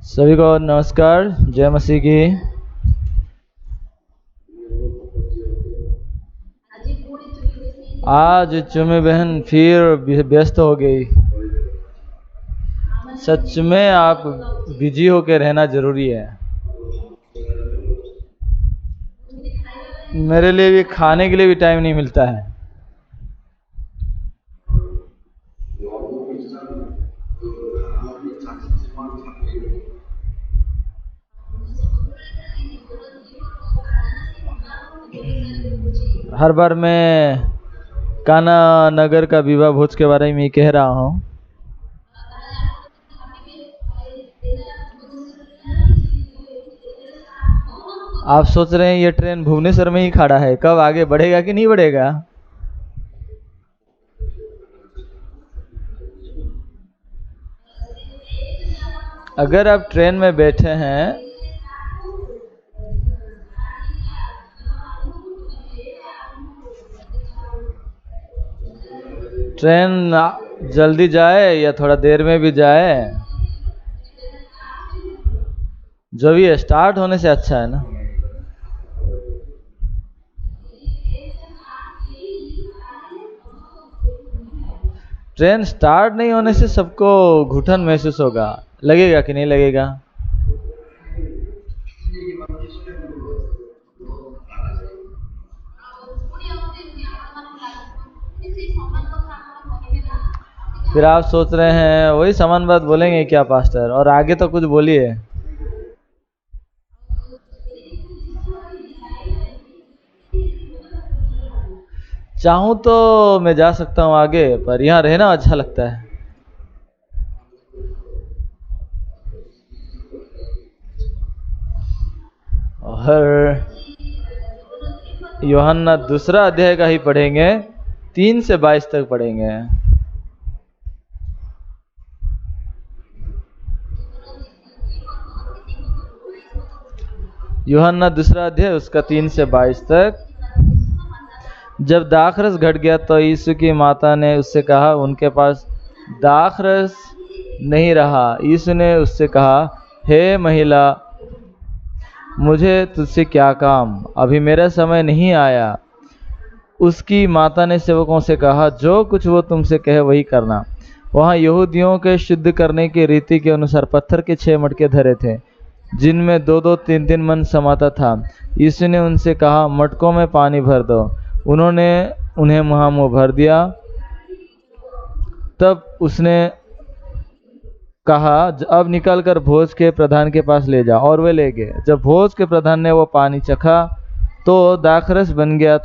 सभी को नमस्कार, जय मसीह की। आज चुमी बहन फिर व्यस्त हो गई। सच में आप बिजी होके रहना जरूरी है। मेरे लिए भी खाने के लिए भी टाइम नहीं मिलता है। हर बार मैं कान्हा नगर का विवाह भोज के बारे में कह रहा हूँ। आप सोच रहे हैं ये ट्रेन भुवनेश्वर में ही खड़ा है, कब आगे बढ़ेगा कि नहीं बढ़ेगा। अगर आप ट्रेन में बैठे हैं ट्रेन जल्दी जाए या थोड़ा देर में भी जाए, जो भी है स्टार्ट होने से अच्छा है ना। ट्रेन स्टार्ट नहीं होने से सबको घुटन महसूस होगा, लगेगा कि नहीं लगेगा। फिर आप सोच रहे हैं वही समान बात बोलेंगे क्या पास्टर, और आगे तो कुछ बोलिए। चाहूं तो मैं जा सकता हूं आगे, पर यहाँ रहना अच्छा लगता है। और यूहन्ना दूसरा अध्याय का ही पढ़ेंगे, 3 से 22 तक पढ़ेंगे। यूहन्ना दूसरा अध्याय उसका 3 से 22 तक। जब दाखरस घट गया तो यीशु की माता ने उससे कहा, उनके पास दाखरस नहीं रहा। यीशु ने उससे कहा, हे महिला, मुझे तुझसे क्या काम, अभी मेरा समय नहीं आया। उसकी माता ने सेवकों से कहा, जो कुछ वो तुमसे कहे वही करना। वहाँ यहूदियों के शुद्ध करने की रीति के अनुसार पत्थर के 6 मटके धरे थे, जिनमें 2-2, 3-3 मन समाता था। यीशु ने उनसे कहा, मटकों में पानी भर दो। उन्होंने उन्हें मुँह भर दिया। तब उसने कहा, अब निकलकर भोज के प्रधान के पास ले जाओ, और वे ले गए। जब भोज के प्रधान ने वो पानी चखा तो दाखरस बन गया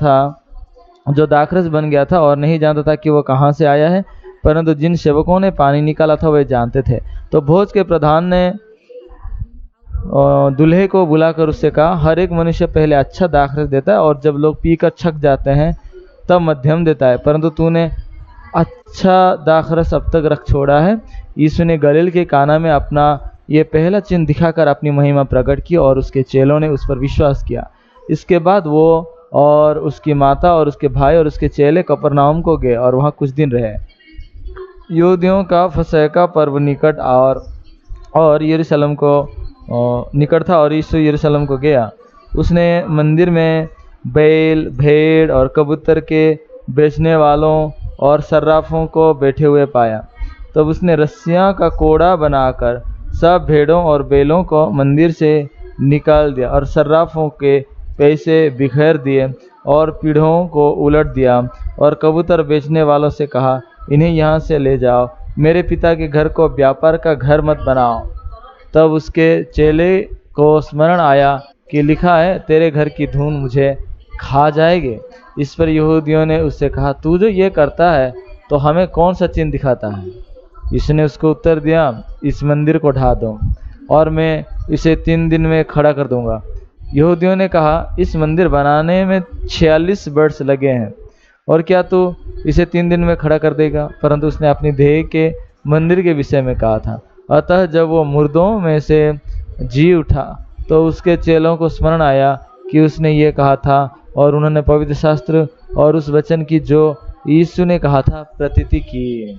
था, और नहीं जानता था कि वो कहाँ से आया है, परंतु जिन सेवकों ने पानी निकाला था वे जानते थे। तो भोज के प्रधान ने दूल्हे को बुलाकर उससे कहा, हर एक मनुष्य पहले अच्छा दाखरस देता है, और जब लोग पीकर छक जाते हैं तब मध्यम देता है, परंतु तूने अच्छा दाखरस अब तक रख छोड़ा है। यीशु ने गलील के काना में अपना ये पहला चिन्ह दिखाकर अपनी महिमा प्रकट की, और उसके चेलों ने उस पर विश्वास किया। इसके बाद वो और उसकी माता और उसके भाई और उसके चेले कफरनहूम को गए और वहाँ कुछ दिन रहे। यहूदियों का फसह का पर्व निकट और यरूशलेम को निकट था, और यीशु यरूशलेम को गया। उसने मंदिर में बैल, भेड़ और कबूतर के बेचने वालों और सर्राफों को बैठे हुए पाया। तब उसने रस्सियां का कोड़ा बनाकर सब भेड़ों और बैलों को मंदिर से निकाल दिया, और सर्राफों के पैसे बिखेर दिए, और पीढ़ों को उलट दिया, और कबूतर बेचने वालों से कहा, इन्हें यहाँ से ले जाओ, मेरे पिता के घर को व्यापार का घर मत बनाओ। तब उसके चेले को स्मरण आया कि लिखा है, तेरे घर की धूल मुझे खा जाएगी। इस पर यहूदियों ने उससे कहा, तू जो ये करता है तो हमें कौन सा चिन्ह दिखाता है। इसने उसको उत्तर दिया, इस मंदिर को ढा दो और मैं इसे 3 दिन में खड़ा कर दूंगा। यहूदियों ने कहा, इस मंदिर बनाने में 46 वर्ष लगे हैं, और क्या तू इसे 3 दिन में खड़ा कर देगा। परंतु उसने अपनी देह के मंदिर के विषय में कहा था। अतः जब वो मुर्दों में से जी उठा तो उसके चेलों को स्मरण आया कि उसने ये कहा था, और उन्होंने पवित्र शास्त्र और उस वचन की जो यीशु ने कहा था प्रतीति की।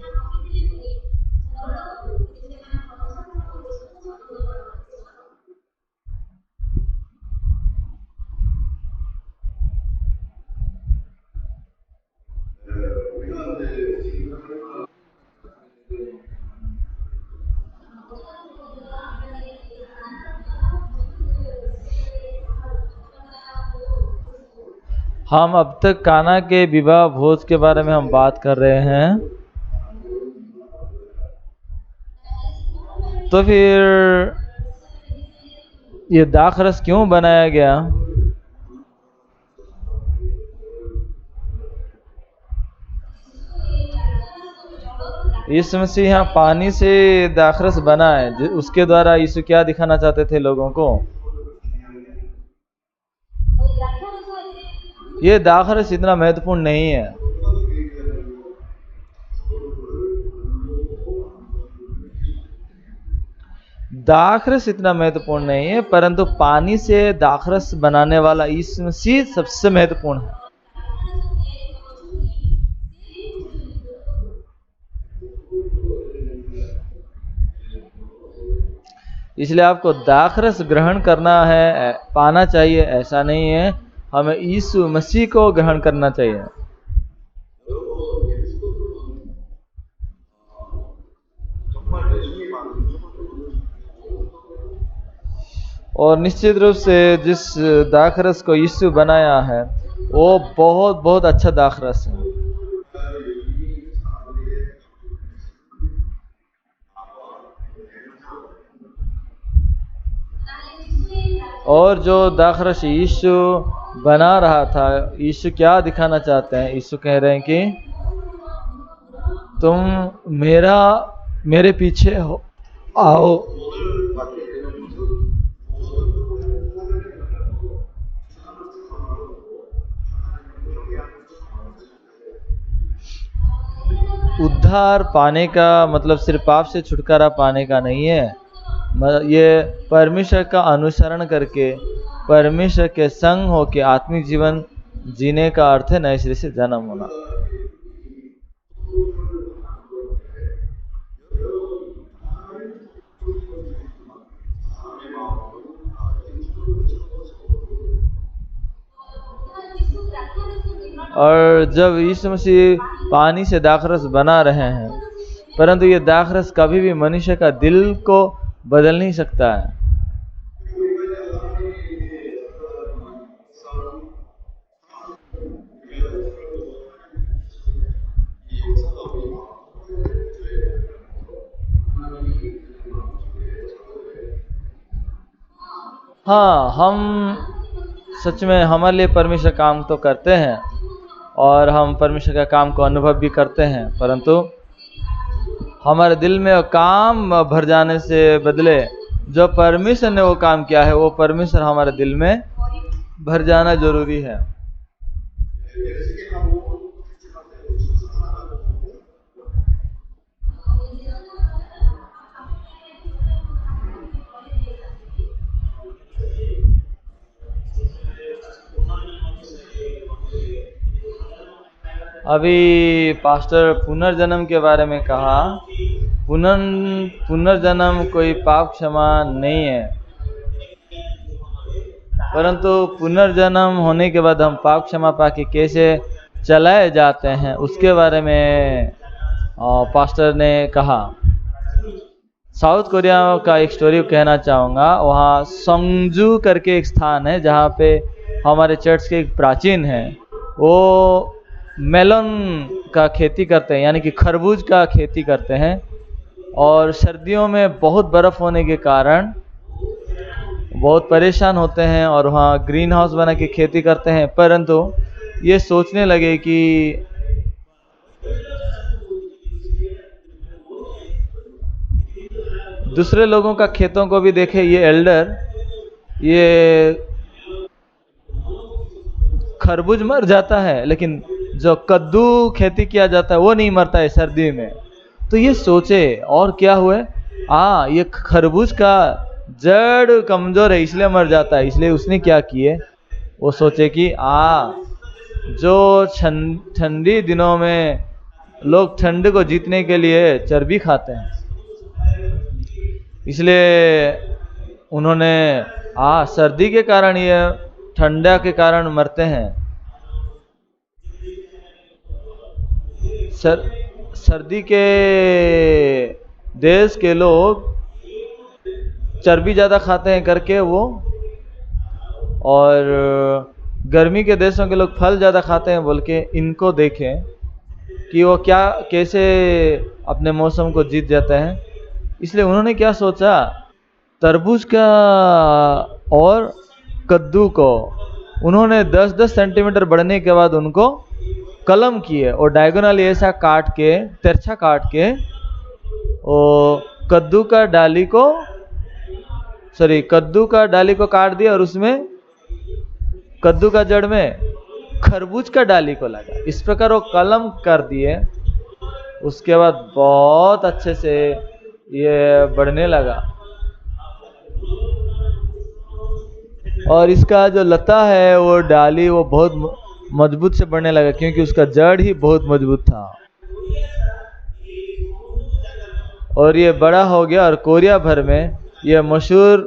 हम अब तक काना के विवाह भोज के बारे में हम बात कर रहे हैं। तो फिर ये दाखरस क्यों बनाया गया? यीशु मसीह यहाँ पानी से दाखरस बना है, उसके द्वारा यीशु क्या दिखाना चाहते थे लोगों को? ये दाखरस इतना महत्वपूर्ण नहीं है। दाखरस इतना महत्वपूर्ण नहीं है, परंतु पानी से दाखरस बनाने वाला यीशु मसीह सबसे महत्वपूर्ण है। इसलिए आपको दाखरस ग्रहण करना है, पाना चाहिए, ऐसा नहीं है। हमें यीशु मसीह को ग्रहण करना चाहिए। और निश्चित रूप से जिस दाखरस को यीशु बनाया है वो बहुत बहुत अच्छा दाखरस है। और जो दाखरस यीशु बना रहा था, यीशु क्या दिखाना चाहते हैं? यीशु कह रहे हैं कि तुम मेरे पीछे हो आओ। उद्धार पाने का मतलब सिर्फ पाप से छुटकारा पाने का नहीं है। ये परमेश्वर का अनुसरण करके, परमेश्वर के संग होके आत्मिक जीवन जीने का अर्थ है नए सिरे से जन्म होना। और जब यीशु मसीह पानी से दाखरस बना रहे हैं, परंतु ये दाखरस कभी भी मनुष्य का दिल को बदल नहीं सकता है। हाँ, हम सच में हमारे लिए परमेश्वर काम तो करते हैं और हम परमेश्वर का काम को अनुभव भी करते हैं, परंतु हमारे दिल में वो काम भर जाने से बदले जो परमेश्वर ने वो काम किया है वो परमेश्वर हमारे दिल में भर जाना जरूरी है। अभी पास्टर पुनर्जन्म के बारे में कहा। पुनर्जन्म कोई पाप क्षमा नहीं है, परंतु पुनर्जन्म होने के बाद हम पाप क्षमा पाके कैसे चलाए जाते हैं उसके बारे में पास्टर ने कहा। साउथ कोरिया का एक स्टोरी कहना चाहूँगा। वहाँ संगजू करके एक स्थान है जहाँ पे हमारे चर्च के एक प्राचीन है, वो मेलन का खेती करते हैं, यानी कि खरबूज का खेती करते हैं। और सर्दियों में बहुत बर्फ़ होने के कारण बहुत परेशान होते हैं और वहाँ ग्रीन हाउस बना के खेती करते हैं। परंतु ये सोचने लगे कि दूसरे लोगों का खेतों को भी देखे, ये एल्डर, ये खरबूज मर जाता है लेकिन जो कद्दू खेती किया जाता है वो नहीं मरता है सर्दी में। तो ये सोचे और क्या हुए, ये खरबूज का जड़ कमजोर है इसलिए मर जाता है। इसलिए उसने क्या किए, वो सोचे कि जो ठंडी दिनों में लोग ठंड को जीतने के लिए चर्बी खाते हैं, इसलिए उन्होंने सर्दी के कारण, ये ठंडा के कारण मरते हैं। सर्दी के देश के लोग चर्बी ज़्यादा खाते हैं करके वो, और गर्मी के देशों के लोग फल ज़्यादा खाते हैं बोल के इनको देखें कि वो क्या कैसे अपने मौसम को जीत जाते हैं। इसलिए उन्होंने क्या सोचा, तरबूज का और कद्दू को उन्होंने 10-10 सेंटीमीटर बढ़ने के बाद उनको कलम किए और डायगोनली ऐसा काट के, तिरछा काट के, और कद्दू का डाली को काट दिया और उसमें कद्दू का जड़ में खरबूज का डाली को लगा। इस प्रकार वो कलम कर दिए। उसके बाद बहुत अच्छे से ये बढ़ने लगा और इसका जो लता है वो डाली वो बहुत मजबूत से बढ़ने लगा क्योंकि उसका जड़ ही बहुत मजबूत था और ये बड़ा हो गया और कोरिया भर में ये मशहूर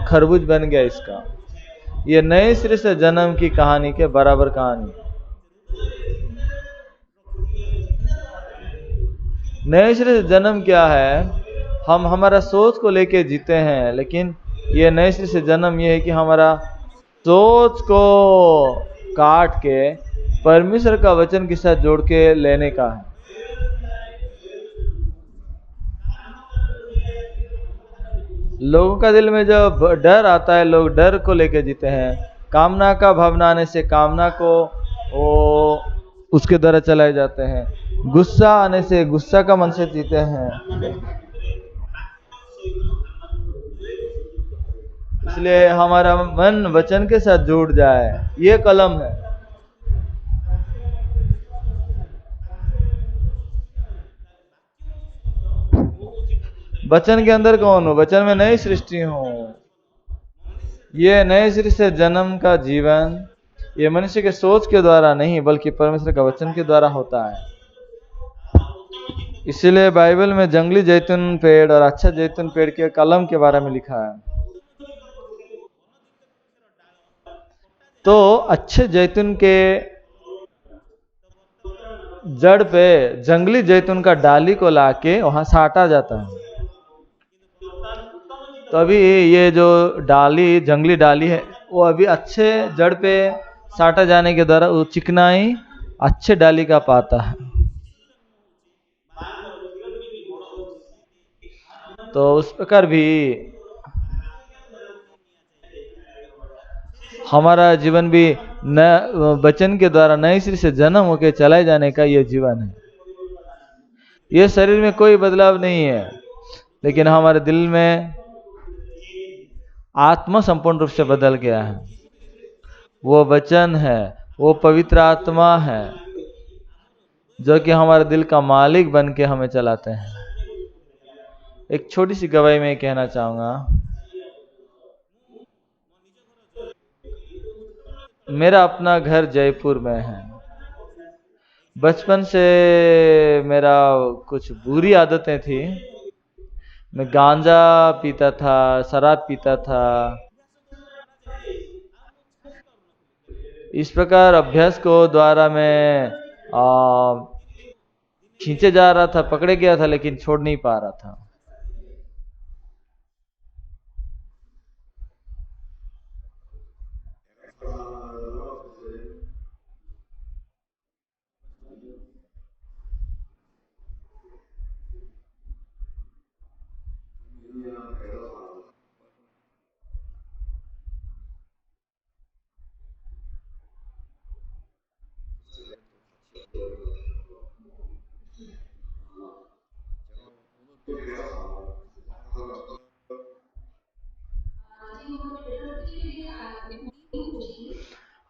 खरबूज बन गया। इसका ये नए सिरे से जन्म की कहानी के बराबर कहानी। नए सिरे से जन्म क्या है, हम हमारा सोच को लेके जीते हैं, लेकिन ये नए सिरे से जन्म ये है कि हमारा सोच को काट के परमेश्वर का वचन के साथ जोड़ के लेने का है। लोगों का दिल में जब डर आता है, लोग डर को लेके जीते हैं। कामना का भावना आने से कामना को वो उसके द्वारा चलाए जाते हैं। गुस्सा आने से गुस्सा का मन से जीते हैं। इसलिए हमारा मन वचन के साथ जुड़ जाए, ये कलम है। वचन के अंदर कौन हो? वचन में नई सृष्टि हो। ये नए सिरे से जन्म का जीवन ये मनुष्य के सोच के द्वारा नहीं बल्कि परमेश्वर का वचन के द्वारा होता है। इसीलिए बाइबल में जंगली जैतून पेड़ और अच्छा जैतून पेड़ के कलम के बारे में लिखा है। तो अच्छे जैतून के जड़ पे जंगली जैतून का डाली को लाके वहां साटा जाता है। तो अभी ये जो डाली जंगली डाली है वो अभी अच्छे जड़ पे साटा जाने के द्वारा वो चिकनाई अच्छे डाली का पाता है। तो उस प्रकार भी हमारा जीवन भी न वचन के द्वारा नए सिरे से जन्म होकर चलाए जाने का ये जीवन है। ये शरीर में कोई बदलाव नहीं है, लेकिन हमारे दिल में आत्मा संपूर्ण रूप से बदल गया है। वो वचन है, वो पवित्र आत्मा है जो कि हमारे दिल का मालिक बन के हमें चलाते हैं। एक छोटी सी गवाही में कहना चाहूंगा। मेरा अपना घर जयपुर में है। बचपन से मेरा कुछ बुरी आदतें थी। मैं गांजा पीता था, शराब पीता था। इस प्रकार अभ्यास को द्वारा मैं खींचे जा रहा था, पकड़े गया था, लेकिन छोड़ नहीं पा रहा था।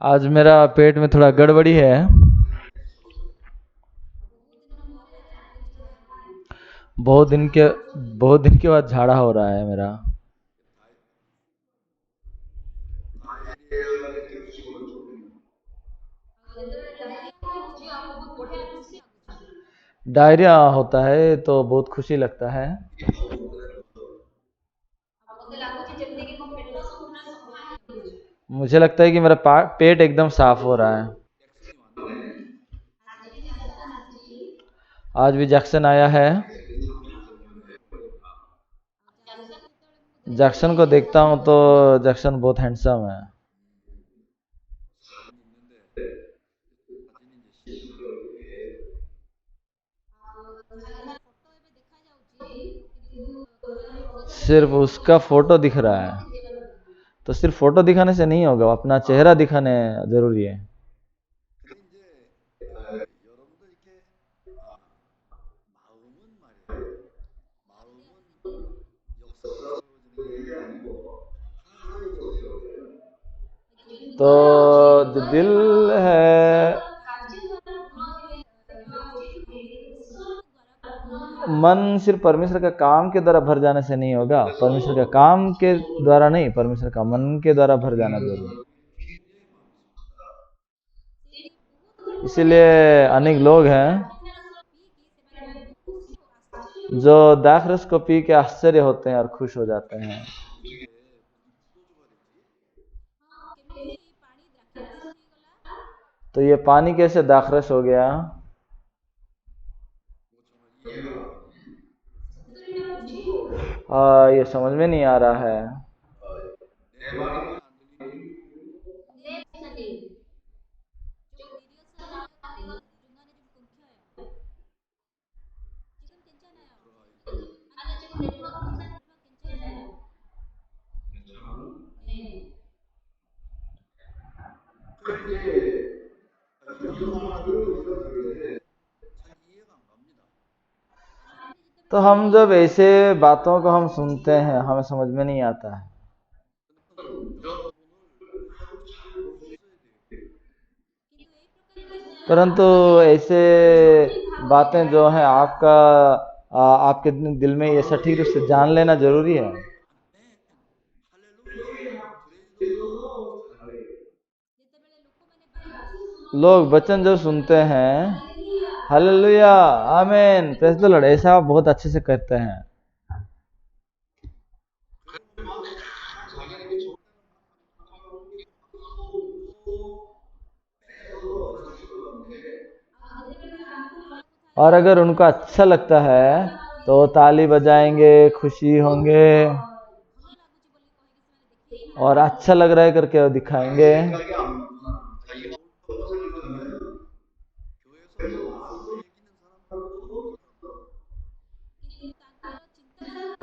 आज मेरा पेट में थोड़ा गड़बड़ी है। बहुत दिन के बाद झाड़ा हो रहा है मेरा। डायरिया होता है तो बहुत खुशी लगता है। मुझे लगता है कि मेरा पेट एकदम साफ हो रहा है। आज भी जैक्सन आया है। जैक्सन को देखता हूँ तो जैक्सन बहुत हैंडसम है। सिर्फ उसका फोटो दिख रहा है, तो सिर्फ फोटो दिखाने से नहीं होगा, अपना चेहरा दिखाने जरूरी है। तो जो दिल है, मन सिर्फ परमेश्वर का काम के द्वारा भर जाने से नहीं होगा, परमेश्वर का काम के द्वारा नहीं, परमेश्वर का मन के द्वारा भर जाना जरूरी। इसीलिए अनेक लोग हैं जो दाखरस को पी के आश्चर्य होते हैं और खुश हो जाते हैं। तो ये पानी कैसे दाखरस हो गया? ये समझ में नहीं आ रहा है। तो हम जब ऐसे बातों को हम सुनते हैं, हमें समझ में नहीं आता है। परंतु ऐसे बातें जो हैं आपके दिल में ये सटीक रूप से जान लेना जरूरी है। लोग वचन जो सुनते हैं, हालेलुया, आमीन, प्रेज़ द लॉर्ड, ऐसा बहुत अच्छे से करते हैं। और अगर उनको अच्छा लगता है तो ताली बजाएंगे, खुशी होंगे, और अच्छा लग रहा है करके वो दिखाएंगे।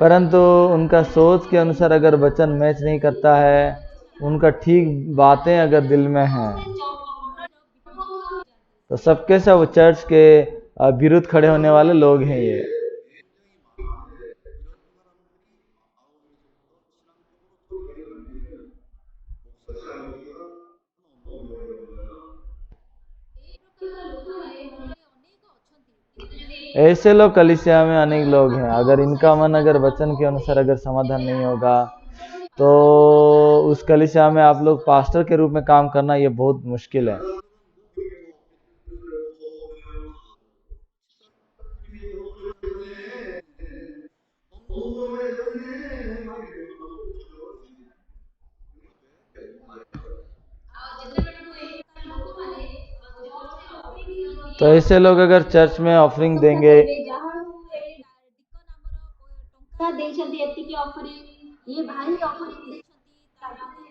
परंतु उनका सोच के अनुसार अगर वचन मैच नहीं करता है, उनका ठीक बातें अगर दिल में हैं, तो सबके सब वो चर्च के विरुद्ध खड़े होने वाले लोग हैं ये। ऐसे लोग कलीसिया में अनेक लोग हैं। अगर इनका मन अगर वचन के अनुसार अगर समाधान नहीं होगा, तो उस कलीसिया में आप लोग पास्टर के रूप में काम करना ये बहुत मुश्किल है। तो ऐसे लोग अगर चर्च में ऑफरिंग देंगे,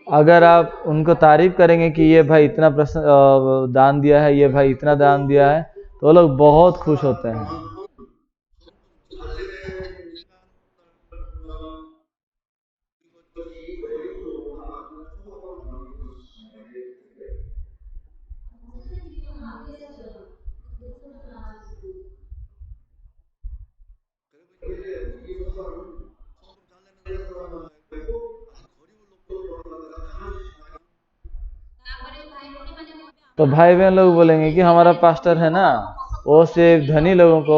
अगर आप उनको तारीफ करेंगे कि ये भाई इतना दान दिया है, ये भाई इतना दान दिया है, तो वो लोग बहुत खुश होते हैं। तो भाई बहन लोग बोलेंगे कि हमारा पास्टर है ना, वो सिर्फ धनी लोगों को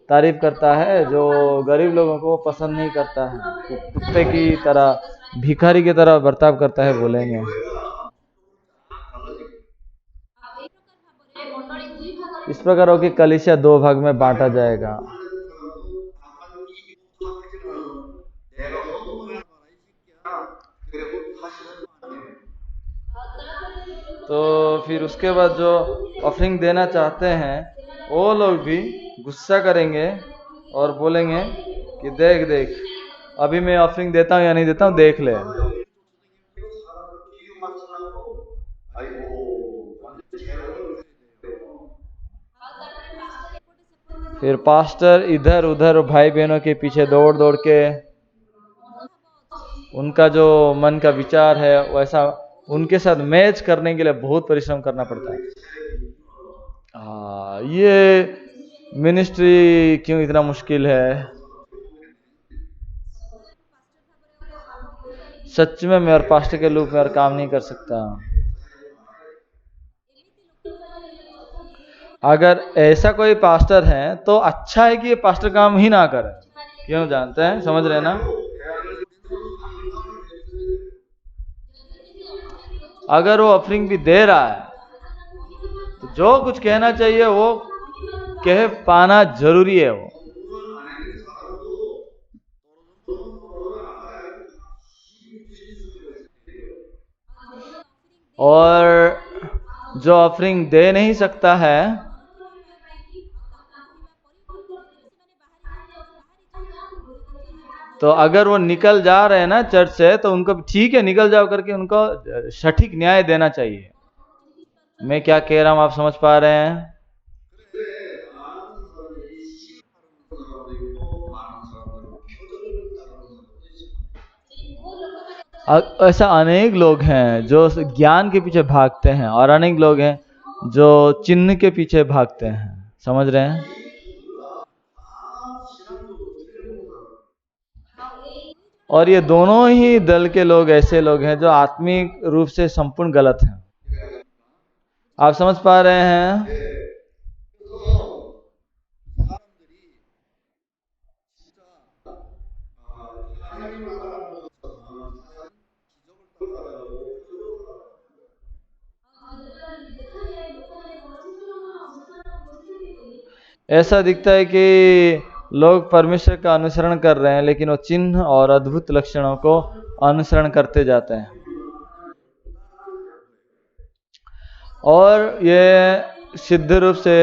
तारीफ करता है, जो गरीब लोगों को पसंद नहीं करता है, तो कुत्ते की तरह, भिखारी की तरह बर्ताव करता है, बोलेंगे। इस प्रकार होकर कलीसिया दो भाग में बांटा जाएगा। तो फिर उसके बाद जो ऑफरिंग देना चाहते हैं, वो लोग भी गुस्सा करेंगे और बोलेंगे कि देख देख, अभी मैं ऑफरिंग देता हूँ या नहीं देता हूँ, देख ले। फिर पास्टर इधर उधर भाई बहनों के पीछे दौड़ दौड़ के उनका जो मन का विचार है वैसा उनके साथ मैच करने के लिए बहुत परिश्रम करना पड़ता है। ये मिनिस्ट्री क्यों इतना मुश्किल है? सच में मैं और पास्टर के रूप में और काम नहीं कर सकता। अगर ऐसा कोई पास्टर है तो अच्छा है कि ये पास्टर काम ही ना करे। क्यों जानते हैं? समझ रहे हैं ना? अगर वो ऑफरिंग भी दे रहा है तो जो कुछ कहना चाहिए वो कह पाना जरूरी है। वो और जो ऑफरिंग दे नहीं सकता है तो अगर वो निकल जा रहे हैं ना चर्च से तो उनको ठीक है निकल जाओ करके उनको सटीक न्याय देना चाहिए। मैं क्या कह रहा हूं आप समझ पा रहे हैं? ऐसा अनेक लोग हैं जो ज्ञान के पीछे भागते हैं और अनेक लोग हैं जो चिन्ह के पीछे भागते हैं। समझ रहे हैं? और ये दोनों ही दल के लोग ऐसे लोग हैं जो आत्मिक रूप से संपूर्ण गलत हैं। आप समझ पा रहे हैं? ऐसा दिखता है कि लोग परमेश्वर का अनुसरण कर रहे हैं लेकिन वो चिन्ह और अद्भुत लक्षणों को अनुसरण करते जाते हैं और ये सिद्ध रूप से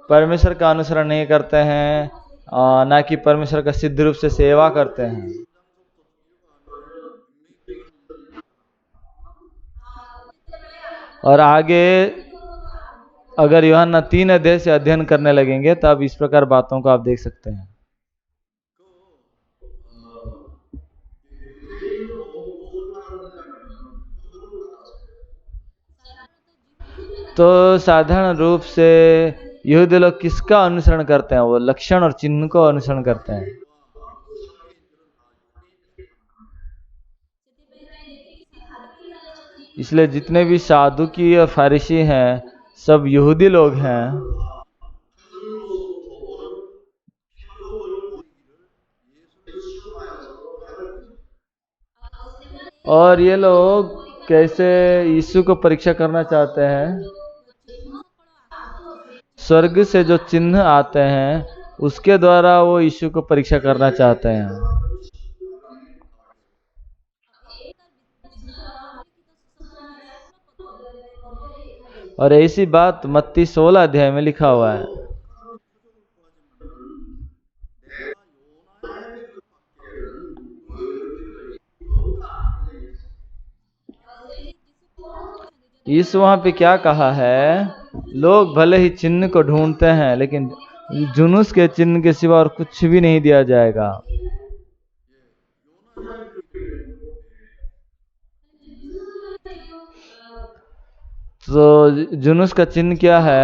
परमेश्वर का अनुसरण नहीं करते हैं, ना कि परमेश्वर का सिद्ध रूप से सेवा करते हैं। और आगे अगर यूहन्ना 3 अध्याय से अध्ययन करने लगेंगे तब इस प्रकार बातों को आप देख सकते हैं। तो साधारण रूप से यहूदी लोग किसका अनुसरण करते हैं? वो लक्षण और चिन्ह को अनुसरण करते हैं। इसलिए जितने भी सादुकी और फारिसी हैं सब यहूदी लोग हैं और ये लोग कैसे यीशु को परीक्षा करना चाहते हैं? स्वर्ग से जो चिन्ह आते हैं उसके द्वारा वो यीशु को परीक्षा करना चाहते हैं। और ऐसी बात मत्ती 16 अध्याय में लिखा हुआ है। इस वहां पे क्या कहा है? लोग भले ही चिन्ह को ढूंढते हैं लेकिन जुनूस के चिन्ह के सिवा और कुछ भी नहीं दिया जाएगा। तो जुनूस का चिन्ह क्या है?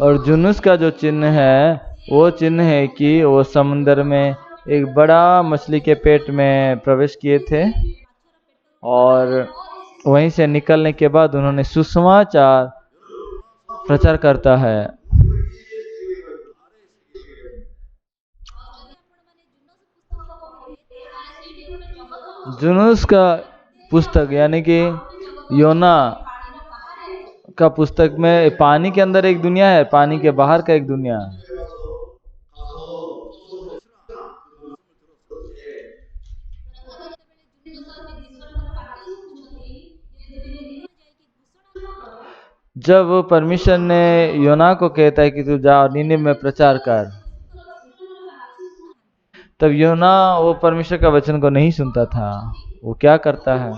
और जुनूस का जो चिन्ह है वो चिन्ह है कि वो समुद्र में एक बड़ा मछली के पेट में प्रवेश किए थे और वहीं से निकलने के बाद उन्होंने सुसमाचार प्रचार करता है। जुनूस का पुस्तक यानी कि योना का पुस्तक में पानी के अंदर एक दुनिया है, पानी के बाहर का एक दुनिया है। जब परमेश्वर ने योना को कहता है कि तू जा नीनिवे में प्रचार कर, तब योना वो परमेश्वर का वचन को नहीं सुनता था। वो क्या करता है,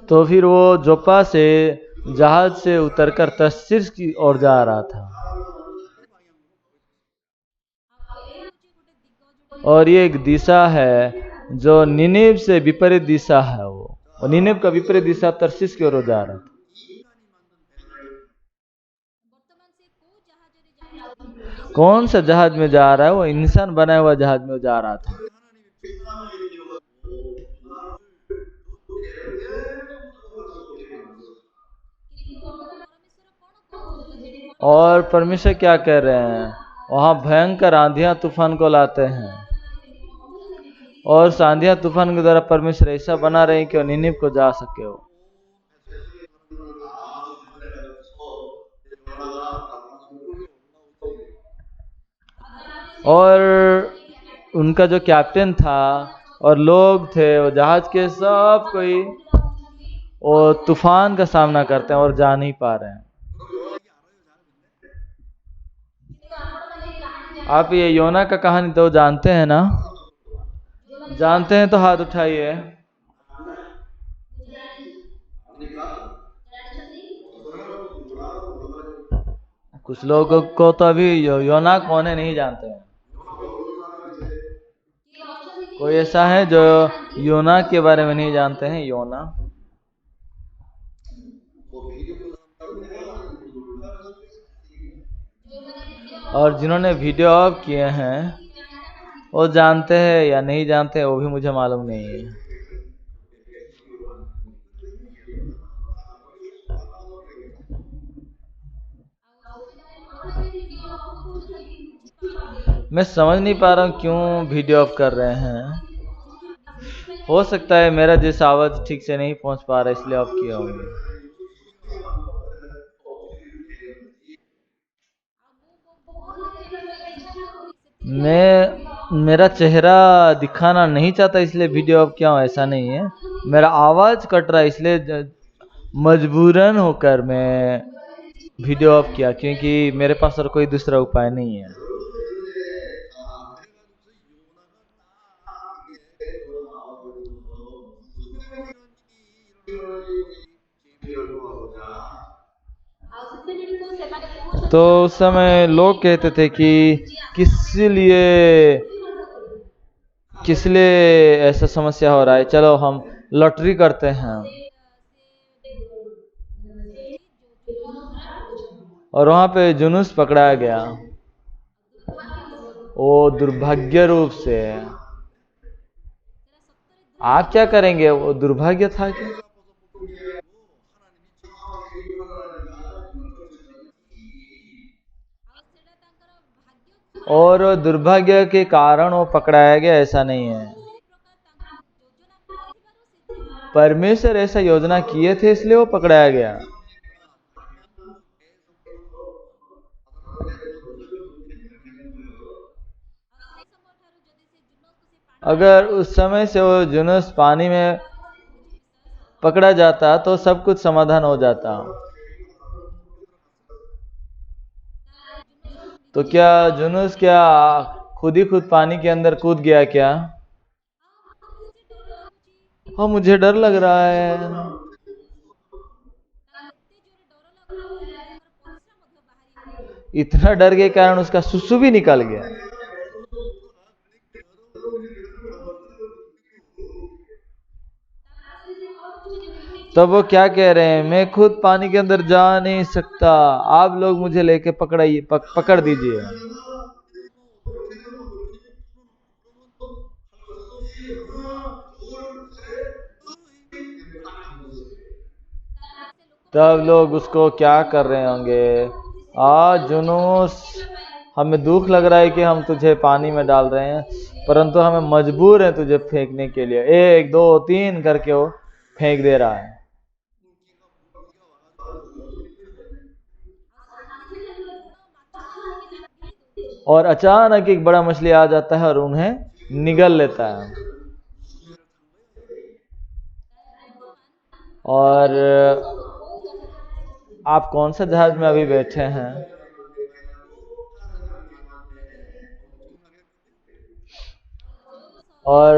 तो फिर वो जोप्पा से जहाज से उतरकर तर्शीश की ओर जा रहा था। और ये एक दिशा है जो निनेव से विपरीत दिशा है। वो निनेव का विपरीत दिशा तर्शीश की ओर जा रहा था। कौन सा जहाज में जा रहा है? वो इंसान बनाया हुआ जहाज में जा रहा था। और परमेश्वर क्या कह रहे हैं? वहां भयंकर आंधियां तूफान को लाते हैं, और आंधियां तूफान के द्वारा परमेश्वर ऐसा बना रहे हैं कि वो निनिव को जा सके हो। और उनका जो कैप्टन था और लोग थे, वो जहाज के सब कोई वो तूफान का सामना करते हैं और जा नहीं पा रहे हैं। आप ये योना का कहानी तो जानते हैं ना? जानते हैं तो हाथ उठाइए। कुछ लोगों को तो अभी योना कौन है नहीं जानते हैं। कोई ऐसा है जो योना के बारे में नहीं जानते हैं? योना, और जिन्होंने वीडियो ऑफ किए हैं वो जानते हैं या नहीं जानते हैं वो भी मुझे मालूम नहीं है। मैं समझ नहीं पा रहा हूँ क्यों वीडियो ऑफ कर रहे हैं। हो सकता है मेरा जैसा आवाज ठीक से नहीं पहुंच पा रहा इसलिए ऑफ किया होंगे। मेरा चेहरा दिखाना नहीं चाहता इसलिए वीडियो ऑफ किया हूँ, ऐसा नहीं है। मेरा आवाज कट रहा है इसलिए मजबूरन होकर मैं वीडियो ऑफ किया, क्योंकि मेरे पास और कोई दूसरा उपाय नहीं है। तो उस समय लोग कहते थे कि किस लिए ऐसा समस्या हो रहा है, चलो हम लॉटरी करते हैं। और वहां पे जुनूस पकड़ाया गया, वो दुर्भाग्य रूप से। आप क्या करेंगे? वो दुर्भाग्य था क्या? और दुर्भाग्य के कारण वो पकड़ाया गया, ऐसा नहीं है। परमेश्वर ऐसा योजना किए थे इसलिए वो पकड़ाया गया। अगर उस समय से वो जुनूस पानी में पकड़ा जाता तो सब कुछ समाधान हो जाता। तो क्या जुनूस क्या खुद ही खुद पानी के अंदर कूद गया क्या? हाँ, मुझे डर लग रहा है। इतना डर के कारण उसका सुसु भी निकल गया। तब वो क्या कह रहे हैं? मैं खुद पानी के अंदर जा नहीं सकता, आप लोग मुझे लेके पकड़ दीजिए। तब लोग उसको क्या कर रहे होंगे? आज जुनूस, हमें दुख लग रहा है कि हम तुझे पानी में डाल रहे हैं, परंतु हमें मजबूर है तुझे फेंकने के लिए। 1 2 3 करके वो फेंक दे रहा है। और अचानक एक बड़ा मछली आ जाता है और उन्हें निगल लेता है। और आप कौन सा जहाज में अभी बैठे हैं? और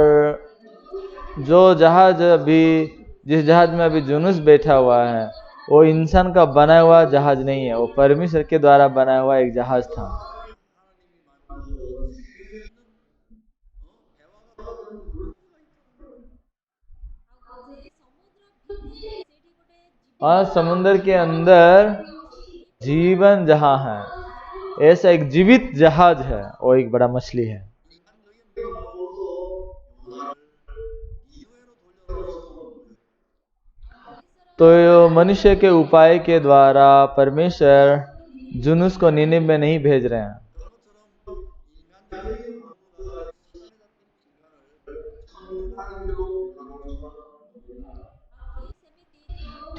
जो जहाज अभी, जिस जहाज में अभी जुनूस बैठा हुआ है, वो इंसान का बना हुआ जहाज नहीं है, वो परमेश्वर के द्वारा बनाया हुआ एक जहाज था। और समुद्र के अंदर जीवन जहां है, ऐसा एक जीवित जहाज है, वो एक बड़ा मछली है। तो मनुष्य के उपाय के द्वारा परमेश्वर जुनूस को निनिव में नहीं भेज रहे हैं।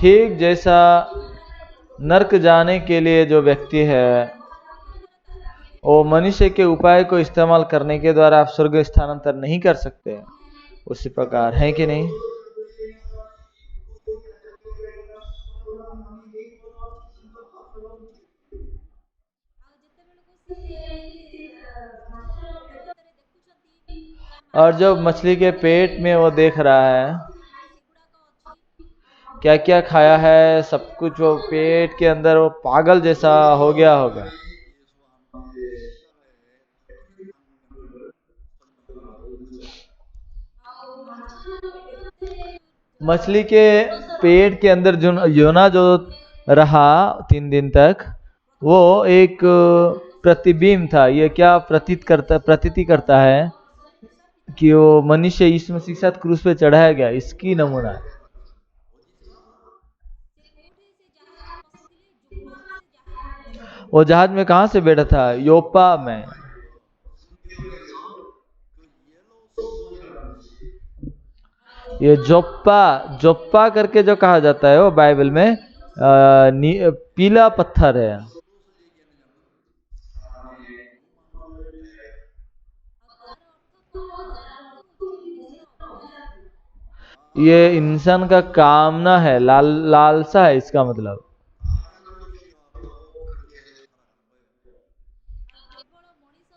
ठीक जैसा नरक जाने के लिए जो व्यक्ति है, वो मनुष्य के उपाय को इस्तेमाल करने के द्वारा आप स्वर्ग स्थानांतर नहीं कर सकते, उसी प्रकार है कि नहीं? और जो मछली के पेट में वो देख रहा है क्या क्या खाया है, सब कुछ वो पेट के अंदर वो पागल जैसा हो गया होगा। मछली के पेट के अंदर जो योना जो रहा 3 दिन तक, वो एक प्रतिबिंब था। ये क्या प्रतीति करता है कि वो मनुष्य यीशु मसीह के साथ क्रूस पे चढ़ाया गया, इसकी नमूना है। वो जहाज में कहां से बैठा था? योपा में। ये जोप्पा जोप्पा करके जो कहा जाता है वो बाइबल में पीला पत्थर है। ये इंसान का कामना है, लालसा है, इसका मतलब।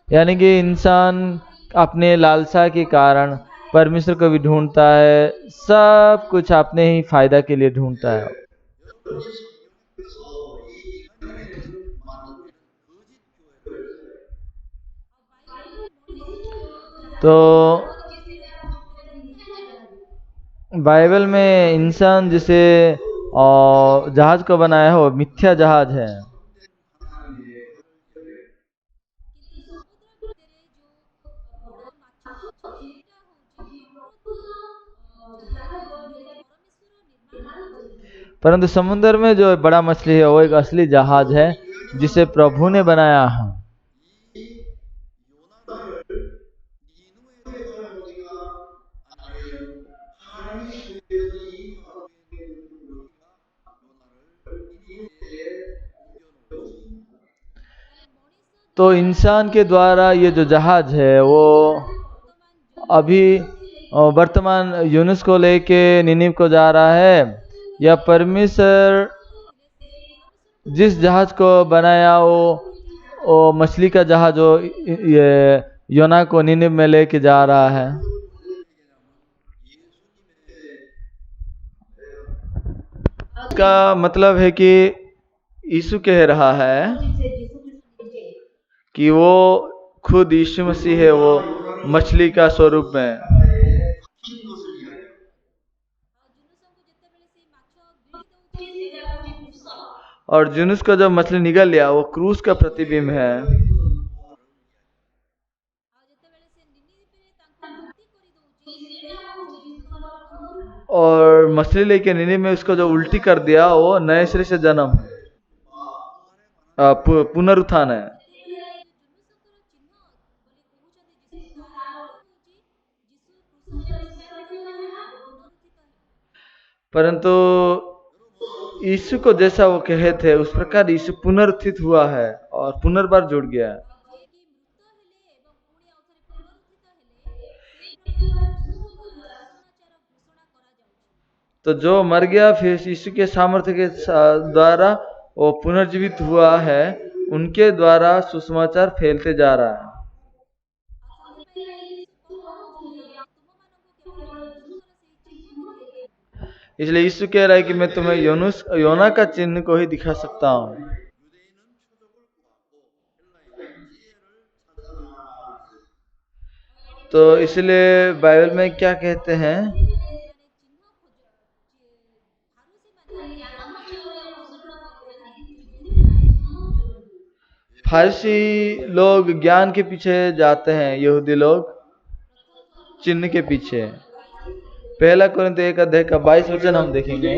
यानी कि इंसान अपने लालसा के कारण परमेश्वर को भी ढूंढता है, सब कुछ अपने ही फायदा के लिए ढूंढता है। तो बाइबल में इंसान जिसे जहाज को बनाया है वो मिथ्या जहाज है। परंतु समुद्र में जो बड़ा मछली है वो एक असली जहाज है जिसे प्रभु ने बनाया है। तो इंसान के द्वारा ये जो जहाज है वो अभी वर्तमान यूनुस को लेके निनीव को जा रहा है, या परमेश्वर जिस जहाज को बनाया वो मछली का जहाज वो ये योना को निनीव में लेके जा रहा है। इसका मतलब है कि यीशु कह रहा है कि वो खुद यीशु मसीह है, वो मछली का स्वरूप में। और जुनूस को जब मछली निगल लिया, वो क्रूस का प्रतिबिंब है। और मछली लेके निनी में उसको जो उल्टी कर दिया, वो नए सिरे से जन्म पुनरुत्थान है। परंतु यीशु को जैसा वो कहे थे उस प्रकार यीशु पुनरुत्थित हुआ है और पुनर्बार जुड़ गया है। तो जो मर गया फिर यीशु के सामर्थ्य के द्वारा वो पुनर्जीवित हुआ है, उनके द्वारा सुसमाचार फैलते जा रहा है। इसलिए यीशु कह रहा है कि मैं तुम्हें योना का चिन्ह को ही दिखा सकता हूँ। तो इसलिए बाइबल में क्या कहते हैं, फारसी लोग ज्ञान के पीछे जाते हैं, यहूदी लोग चिन्ह के पीछे। पहला कोरिन्थियों 1 अध्याय का 22 वचन हम देखेंगे।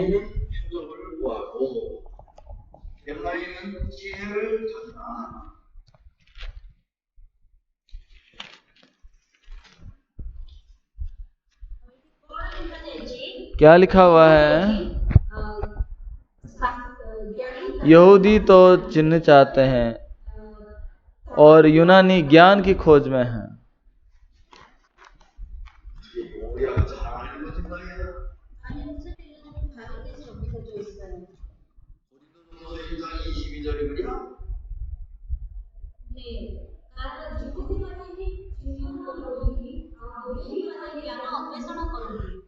क्या लिखा हुआ है? यहूदी तो चिन्ह चाहते हैं और यूनानी ज्ञान की खोज में हैं।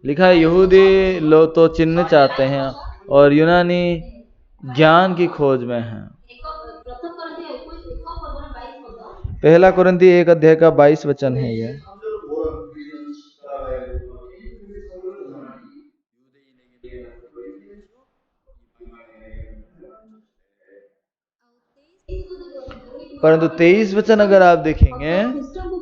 लिखा है यहूदी लोग तो चिन्ह चाहते हैं और यूनानी ज्ञान की खोज में हैं। पहला कोरिन्थियों 1 अध्याय का 22 वचन है यह। परंतु 23 वचन अगर आप देखेंगे,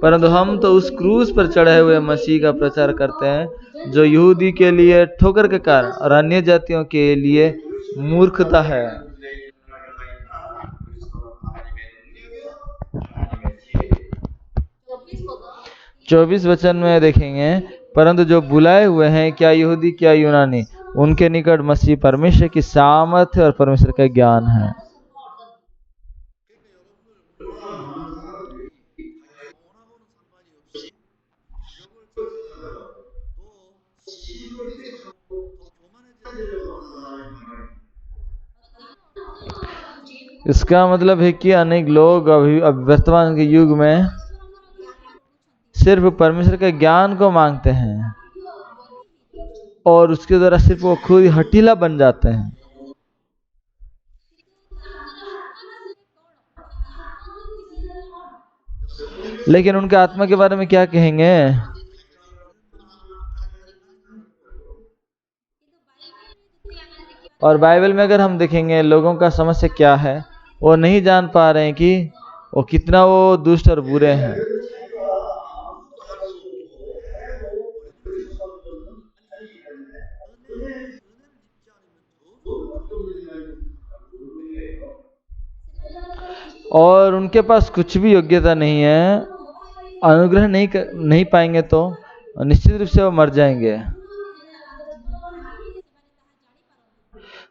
परंतु हम तो उस क्रूस पर चढ़े हुए मसीह का प्रचार करते हैं, जो यहूदी के लिए ठोकर के कारण और अन्य जातियों के लिए मूर्खता है। 24 वचन में देखेंगे, परंतु जो बुलाए हुए हैं, क्या यहूदी क्या यूनानी, उनके निकट मसीह परमेश्वर की सामर्थ्य और परमेश्वर का ज्ञान है। इसका मतलब है कि अनेक लोग अभी वर्तमान के युग में सिर्फ परमेश्वर के ज्ञान को मांगते हैं और उसके द्वारा सिर्फ वो खुद हठीला बन जाते हैं। लेकिन उनके आत्मा के बारे में क्या कहेंगे? और बाइबल में अगर हम देखेंगे लोगों का समस्या क्या है, वो नहीं जान पा रहे हैं कि वो कितना वो दुष्ट और बुरे हैं। और उनके पास कुछ भी योग्यता नहीं है, अनुग्रह नहीं पाएंगे तो निश्चित रूप से वो मर जाएंगे।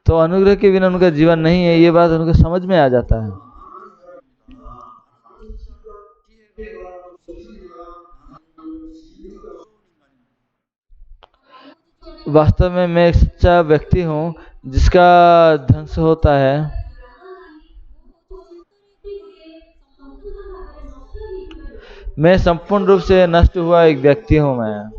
तो अनुग्रह के बिना उनका जीवन नहीं है, ये बात उनको समझ में आ जाता है। वास्तव में मैं एक सच्चा व्यक्ति हूँ जिसका ध्वंस होता है। मैं संपूर्ण रूप से नष्ट हुआ एक व्यक्ति हूँ मैं,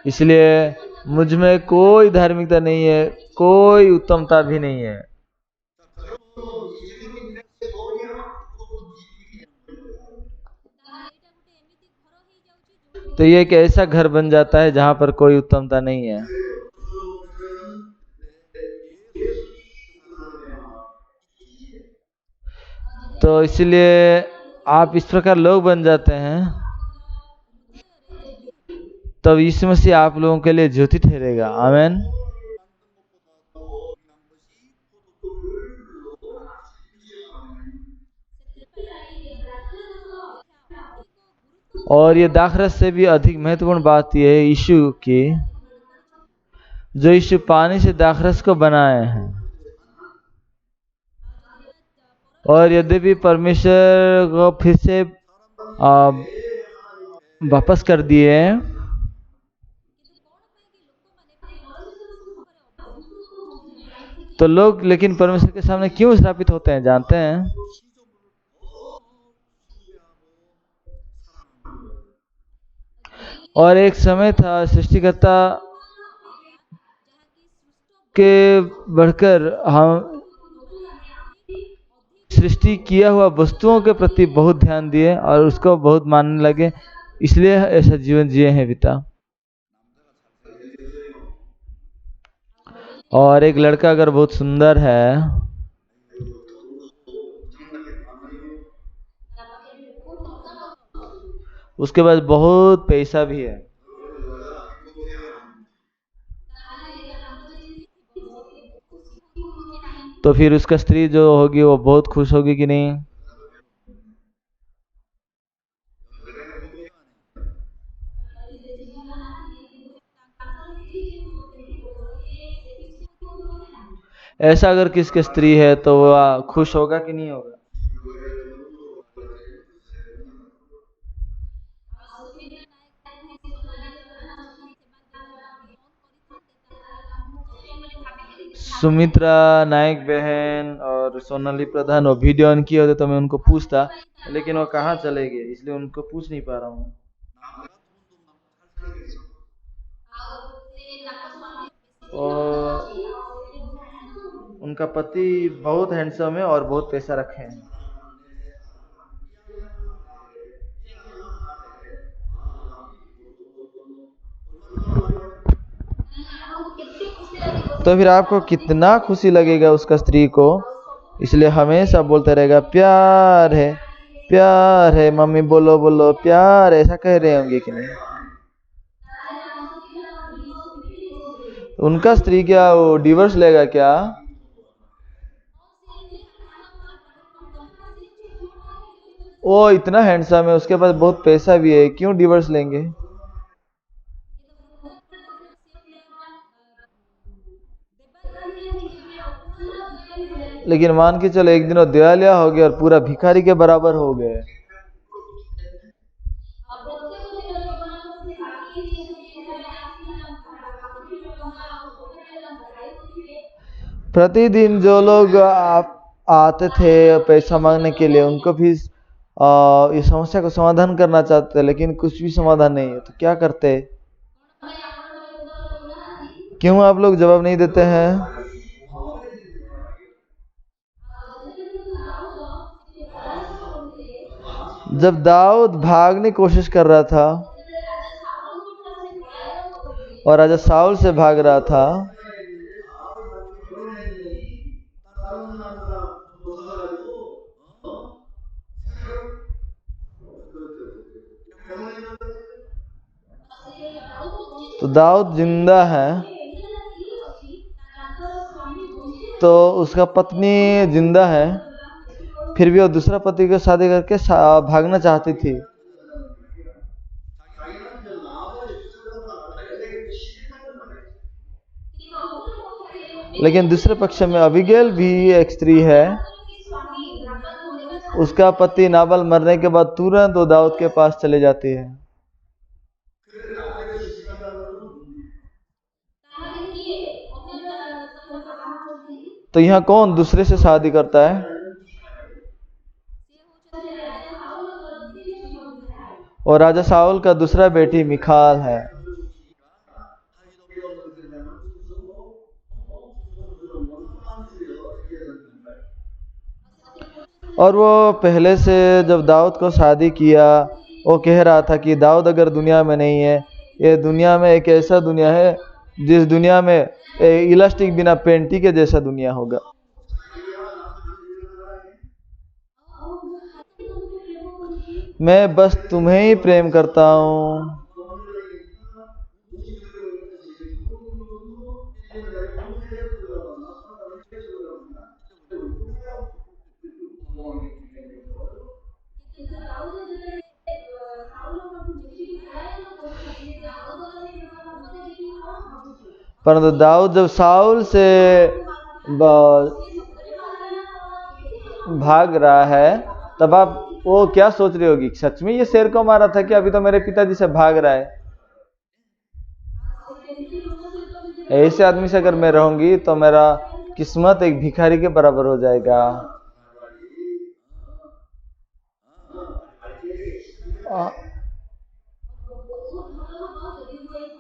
इसलिए मुझ में कोई धार्मिकता नहीं है, कोई उत्तमता भी नहीं है। तो ये एक ऐसा घर बन जाता है जहां पर कोई उत्तमता नहीं है। तो इसलिए आप इस प्रकार लोग बन जाते हैं, तब यीशु मसीह आप लोगों के लिए ज्योति ठहरेगा। आमीन। और ये दाखरस से भी अधिक महत्वपूर्ण बात यह है यीशु की, जो यीशु पानी से दाखरस को बनाए हैं। और यद्यपि परमेश्वर को फिर से वापस कर दिए, तो लोग लेकिन परमेश्वर के सामने क्यों श्रापित होते हैं जानते हैं? और एक समय था सृष्टिकर्ता के बढ़कर हम सृष्टि किया हुआ वस्तुओं के प्रति बहुत ध्यान दिए और उसको बहुत मानने लगे, इसलिए ऐसा जीवन जिए हैं पिता। और एक लड़का अगर बहुत सुंदर है उसके पास बहुत पैसा भी है, तो फिर उसका स्त्री जो होगी वो बहुत खुश होगी कि नहीं? ऐसा अगर किसकी स्त्री है तो वह खुश होगा कि नहीं होगा? सुमित्रा नायक बहन और सोनाली प्रधान वो वीडियो ऑन किए होते तो मैं उनको पूछता, लेकिन वो कहाँ चले गए, इसलिए उनको पूछ नहीं पा रहा हूँ। और उनका पति बहुत हैंडसम है और बहुत पैसा रखे हैं। तो फिर आपको कितना खुशी लगेगा उसका स्त्री को, इसलिए हमेशा बोलता रहेगा प्यार है प्यार है, मम्मी बोलो बोलो प्यार है, ऐसा कह रहे होंगे कि नहीं? उनका स्त्री क्या वो डिवोर्स लेगा क्या? वो इतना हैंडसम है, उसके पास बहुत पैसा भी है, क्यों डिवोर्स लेंगे? लेकिन मान के चलो एक दिन वो दिवालिया हो गया और पूरा भिखारी के बराबर हो गए, प्रतिदिन जो लोग आते थे पैसा मांगने के लिए उनको भी इस समस्या को समाधान करना चाहते हैं, लेकिन कुछ भी समाधान नहीं है, तो क्या करते? क्यों आप लोग जवाब नहीं देते हैं? जब दाऊद भागने की कोशिश कर रहा था और राजा साउल से भाग रहा था, तो दाऊद जिंदा है, तो उसका पत्नी जिंदा है, फिर भी वो दूसरा पति को शादी करके भागना चाहती थी। लेकिन दूसरे पक्ष में अबीगैल भी एक स्त्री है, उसका पति नाबाल मरने के बाद तुरंत वो दाऊद के पास चले जाती है। तो यहाँ कौन दूसरे से शादी करता है? और राजा साउल का दूसरा बेटी मिखाल है। और वो पहले से जब दाऊद को शादी किया वो कह रहा था कि दाऊद अगर दुनिया में नहीं है, ये दुनिया में एक ऐसा दुनिया है जिस दुनिया में इलास्टिक बिना पेंटी के जैसा दुनिया होगा। मैं बस तुम्हें ही प्रेम करता हूँ। परंतु दाऊद जब साउल से भाग रहा है तब आप वो क्या सोच रही होगी, सच में ये शेर को मारा था कि अभी तो मेरे पिताजी से भाग रहा है? ऐसे आदमी से अगर मैं रहूंगी तो मेरा किस्मत एक भिखारी के बराबर हो जाएगा।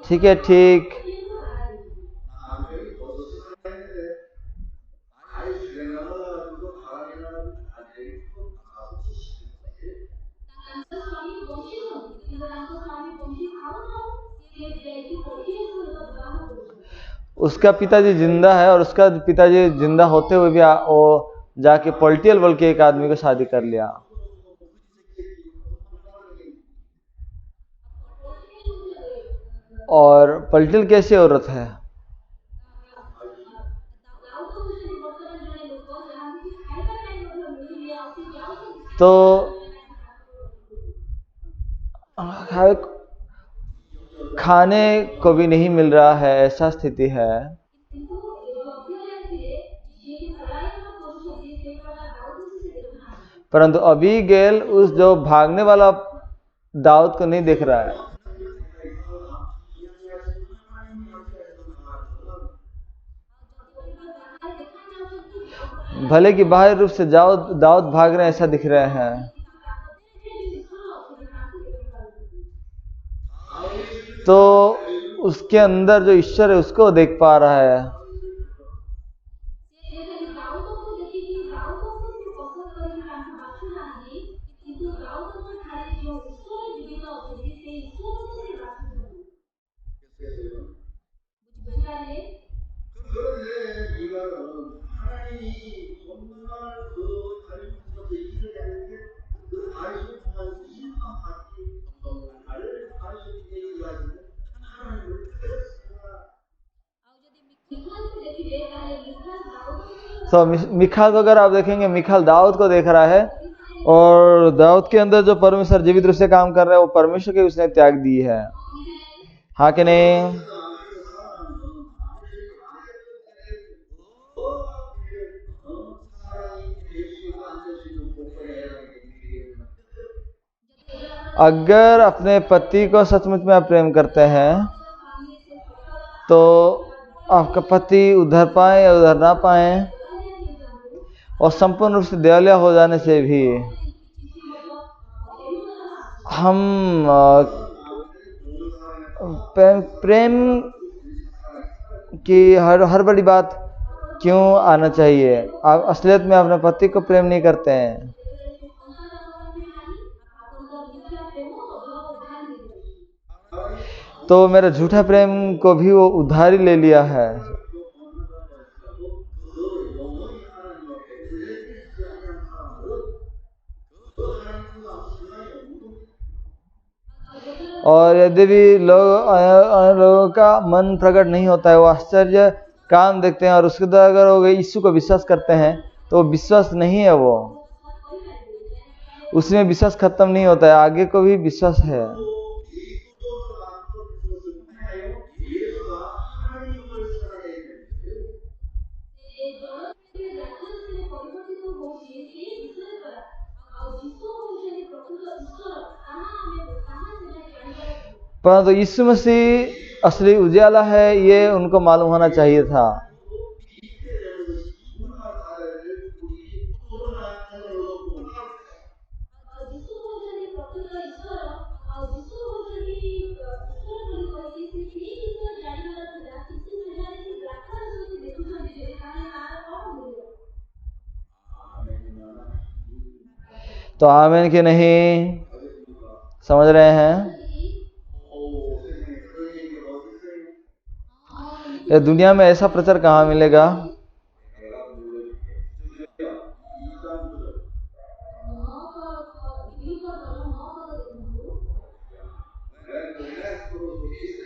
ठीक है, ठीक। उसका पिताजी जिंदा है और उसका पिताजी जिंदा होते हुए भी वो जाके पॉलिटिकल बल के एक आदमी को शादी कर लिया। और पॉलिटिकल कैसी औरत है? तो खाने को भी नहीं मिल रहा है, ऐसा स्थिति है। परंतु अबीगैल उस जो भागने वाला दाऊद को नहीं देख रहा है। भले कि बाहरी रूप से दाऊद भाग रहे हैं ऐसा दिख रहे हैं, तो उसके अंदर जो ईश्वर है उसको देख पा रहा है। तो मिखाल को अगर आप देखेंगे, मिखाल दाऊद को देख रहा है और दाऊद के अंदर जो परमेश्वर जीवित रूप से काम कर रहा है वो परमेश्वर के उसने त्याग दी है। हाँ कि नहीं? अगर अपने पति को सचमुच में आप प्रेम करते हैं तो आपका पति उधर पाए या उधर ना पाए, और संपूर्ण रूप से दिवालिया हो जाने से भी हम प्रेम की हर बड़ी बात क्यों आना चाहिए? आप असलियत में अपने पति को प्रेम नहीं करते हैं। तो मेरा झूठा प्रेम को भी वो उधारी ले लिया है। और यदि भी लोगों का मन प्रकट नहीं होता है, वो आश्चर्य काम देखते हैं और उसके द्वारा अगर वो यीशु को विश्वास करते हैं तो वो विश्वास नहीं है, वो उसमें विश्वास खत्म नहीं होता है, आगे को भी विश्वास है। परंतु यीशु मसीह असली उजाला है, ये उनको मालूम होना चाहिए था। तो आमीन कि नहीं? समझ रहे हैं? ये दुनिया में ऐसा प्रचार कहाँ मिलेगा?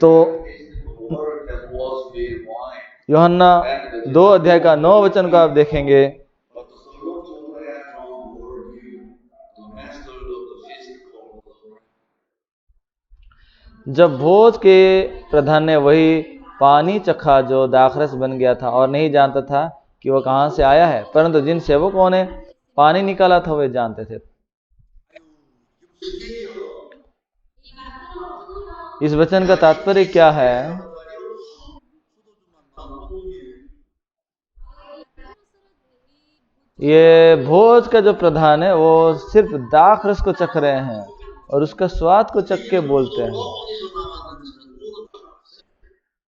तो यूहन्ना 2 अध्याय का 9 वचन को आप देखेंगे, जब भोज के प्रधान ने वही पानी चखा जो दाखरस बन गया था और नहीं जानता था कि वो कहां से आया है, परंतु जिन सेवकों ने पानी निकाला था वे जानते थे। इस वचन का तात्पर्य क्या है? ये भोज का जो प्रधान है वो सिर्फ दाख रस को चख रहे हैं और उसका स्वाद को चख के बोलते हैं,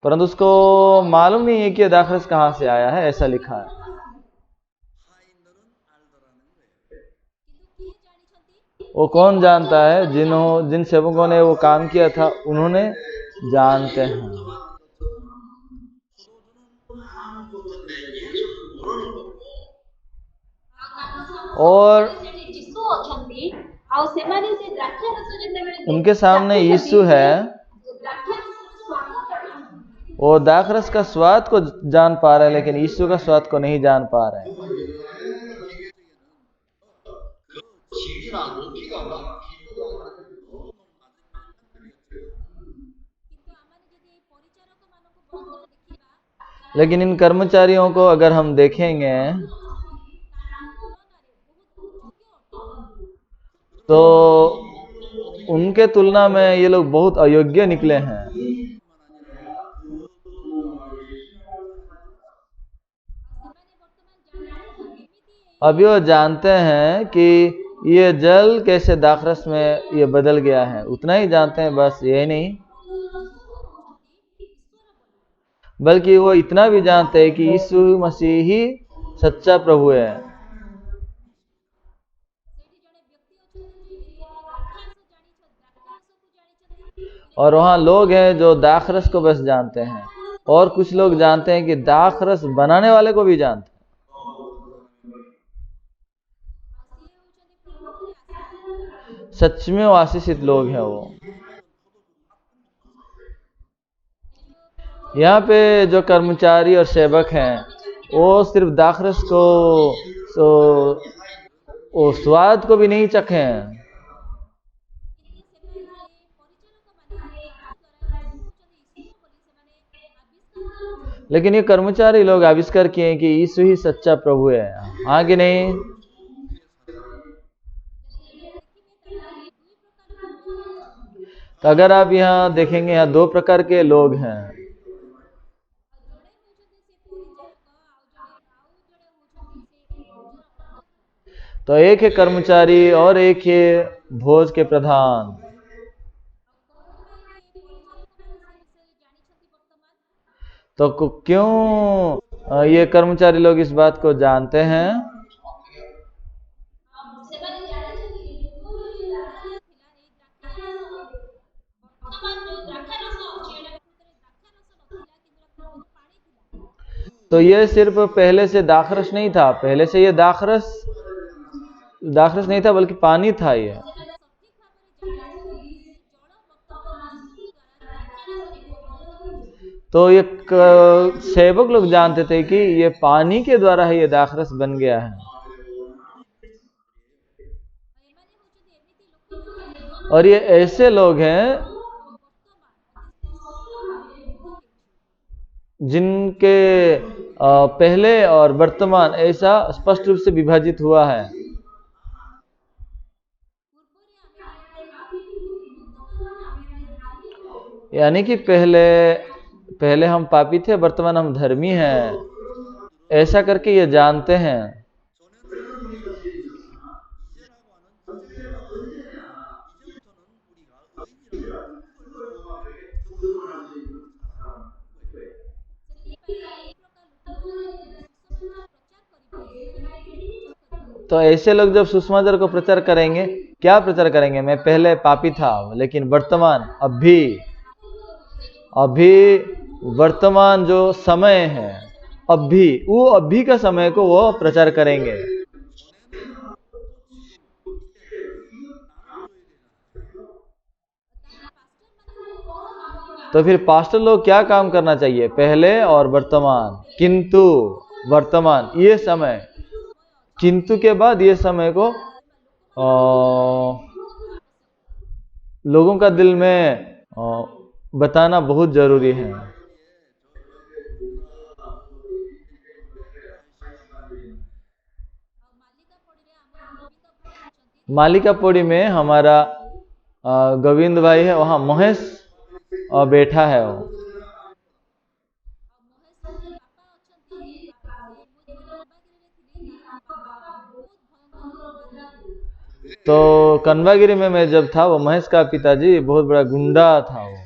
परंतु उसको मालूम नहीं है कि ये दाख रस कहाँ से आया है, ऐसा लिखा है। वो कौन जानता है? जिन सेवकों ने वो काम किया था उन्होंने जानते हैं। और उनके सामने यीशु है, वो दाखरस का स्वाद को जान पा रहे हैं लेकिन यीशु का स्वाद को नहीं जान पा रहे हैं। लेकिन इन कर्मचारियों को अगर हम देखेंगे तो उनके तुलना में ये लोग बहुत अयोग्य निकले हैं। अभी वो जानते हैं कि ये जल कैसे दाखरस में ये बदल गया है, उतना ही जानते हैं, बस ये नहीं, बल्कि वो इतना भी जानते हैं कि यीशु मसीह ही सच्चा प्रभु है। और वहां लोग हैं जो दाखरस को बस जानते हैं, और कुछ लोग जानते हैं कि दाखरस बनाने वाले को भी जानते हैं। सच में वो आशीषित लोग हैं। वो यहाँ पे जो कर्मचारी और सेवक हैं वो सिर्फ दाखरस को वो स्वाद को भी नहीं चखे हैं, लेकिन ये कर्मचारी लोग आविष्कार किए हैं कि यीशु ही सच्चा प्रभु है। हाँ कि नहीं? तो अगर आप यहाँ देखेंगे, यहाँ दो प्रकार के लोग हैं। तो एक है कर्मचारी और एक है भोज के प्रधान। तो क्यों ये कर्मचारी लोग इस बात को जानते हैं? तो ये सिर्फ पहले से दाखरस नहीं था, पहले से ये दाखरस नहीं था बल्कि पानी था। ये तो ये सेवक लोग जानते थे कि ये पानी के द्वारा ही ये दाखरस बन गया है। और ये ऐसे लोग हैं जिनके पहले और वर्तमान ऐसा स्पष्ट रूप से विभाजित हुआ है। यानी कि पहले हम पापी थे, वर्तमान हम धर्मी हैं, ऐसा करके ये जानते हैं। तो ऐसे लोग जब सुसमाचार को प्रचार करेंगे, क्या प्रचार करेंगे? मैं पहले पापी था लेकिन वर्तमान अभी वर्तमान जो समय है, अभी का समय को वो प्रचार करेंगे। तो फिर पास्टर लोग क्या काम करना चाहिए? पहले और वर्तमान, किंतु वर्तमान ये समय, किंतु के बाद ये समय को लोगों का दिल में बताना बहुत जरूरी है। मालिकापोड़ी में हमारा गोविंद भाई है, वहां महेश बैठा है। वो तो कन्वागिरी में मैं जब था, वो महेश का पिताजी बहुत बड़ा गुंडा था वो।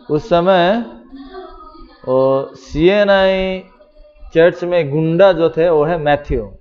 उस समय वो CNI चर्च में गुंडा जो थे वो है मैथ्यू।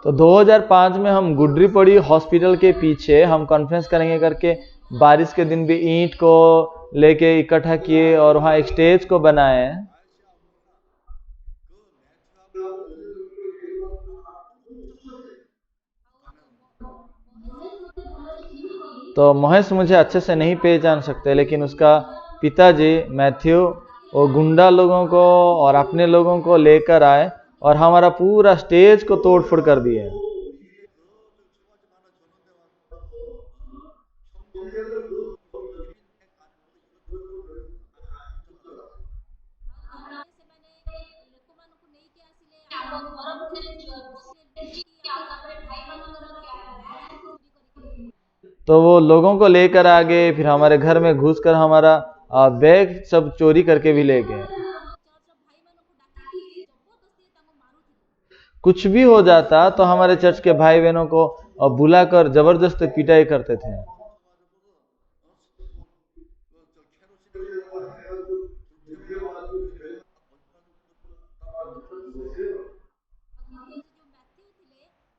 तो 2005 में हम गुड्रीपड़ी हॉस्पिटल के पीछे हम कॉन्फ्रेंस करेंगे करके बारिश के दिन भी ईंट को लेके इकट्ठा किए और वहाँ एक स्टेज को बनाए। तो महेश मुझे अच्छे से नहीं पहचान सकते, लेकिन उसका पिताजी मैथ्यू वो गुंडा लोगों को और अपने लोगों को लेकर आए और हमारा पूरा स्टेज को तोड़फोड़ कर दिए। तो वो लोगों को लेकर आ गए, फिर हमारे घर में घुसकर हमारा बैग सब चोरी करके भी ले गए। कुछ भी हो जाता तो हमारे चर्च के भाई बहनों को बुलाकर जबरदस्त पिटाई करते थे।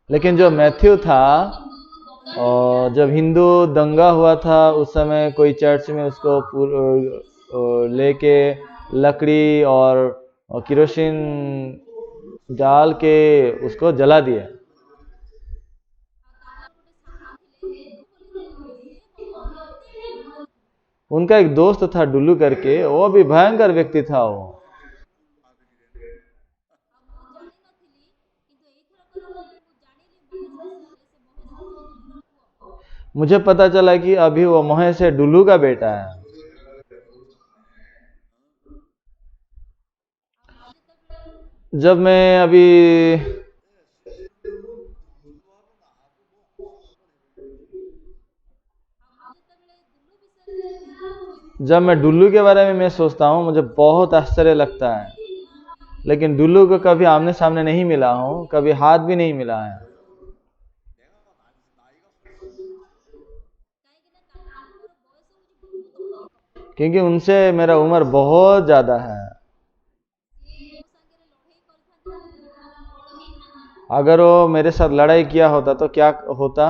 लेकिन जो मैथ्यू था, और जब हिंदू दंगा हुआ था उस समय कोई चर्च में उसको लेके लकड़ी और केरोसिन डाल के उसको जला दिया। उनका एक दोस्त था डुल्लू करके, वो भी भयंकर व्यक्ति था वो। मुझे पता चला कि अभी वो महेश से डुल्लू का बेटा है। जब मैं अभी जब मैं डुल्लू के बारे में मैं सोचता हूँ, मुझे बहुत आश्चर्य लगता है। लेकिन डुल्लू को कभी आमने सामने नहीं मिला हूँ, कभी हाथ भी नहीं मिला है, क्योंकि उनसे मेरा उम्र बहुत ज्यादा है। अगर वो मेरे साथ लड़ाई किया होता तो क्या होता?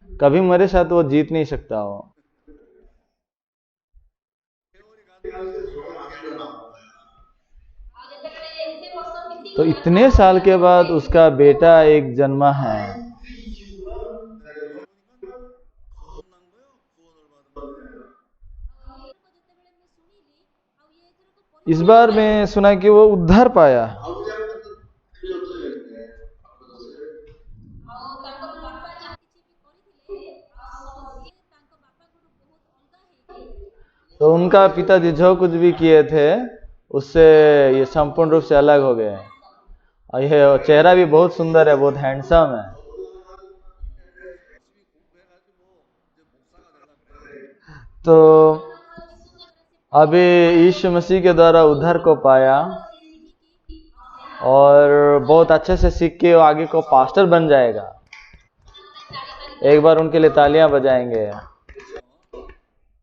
कभी मेरे साथ वो जीत नहीं सकता हो। तो इतने साल के बाद उसका बेटा एक जन्मा है। इस बार मैं सुना कि वो उद्धार पाया। तो उनका पिताजी जो कुछ भी किए थे उससे ये संपूर्ण रूप से अलग हो गए। और ये चेहरा भी बहुत सुंदर है, बहुत हैंडसम है। तो अभी यीशु मसीह के द्वारा उद्धार को पाया और बहुत अच्छे से सीख के वो आगे को पास्टर बन जाएगा। एक बार उनके लिए तालियां बजाएंगे।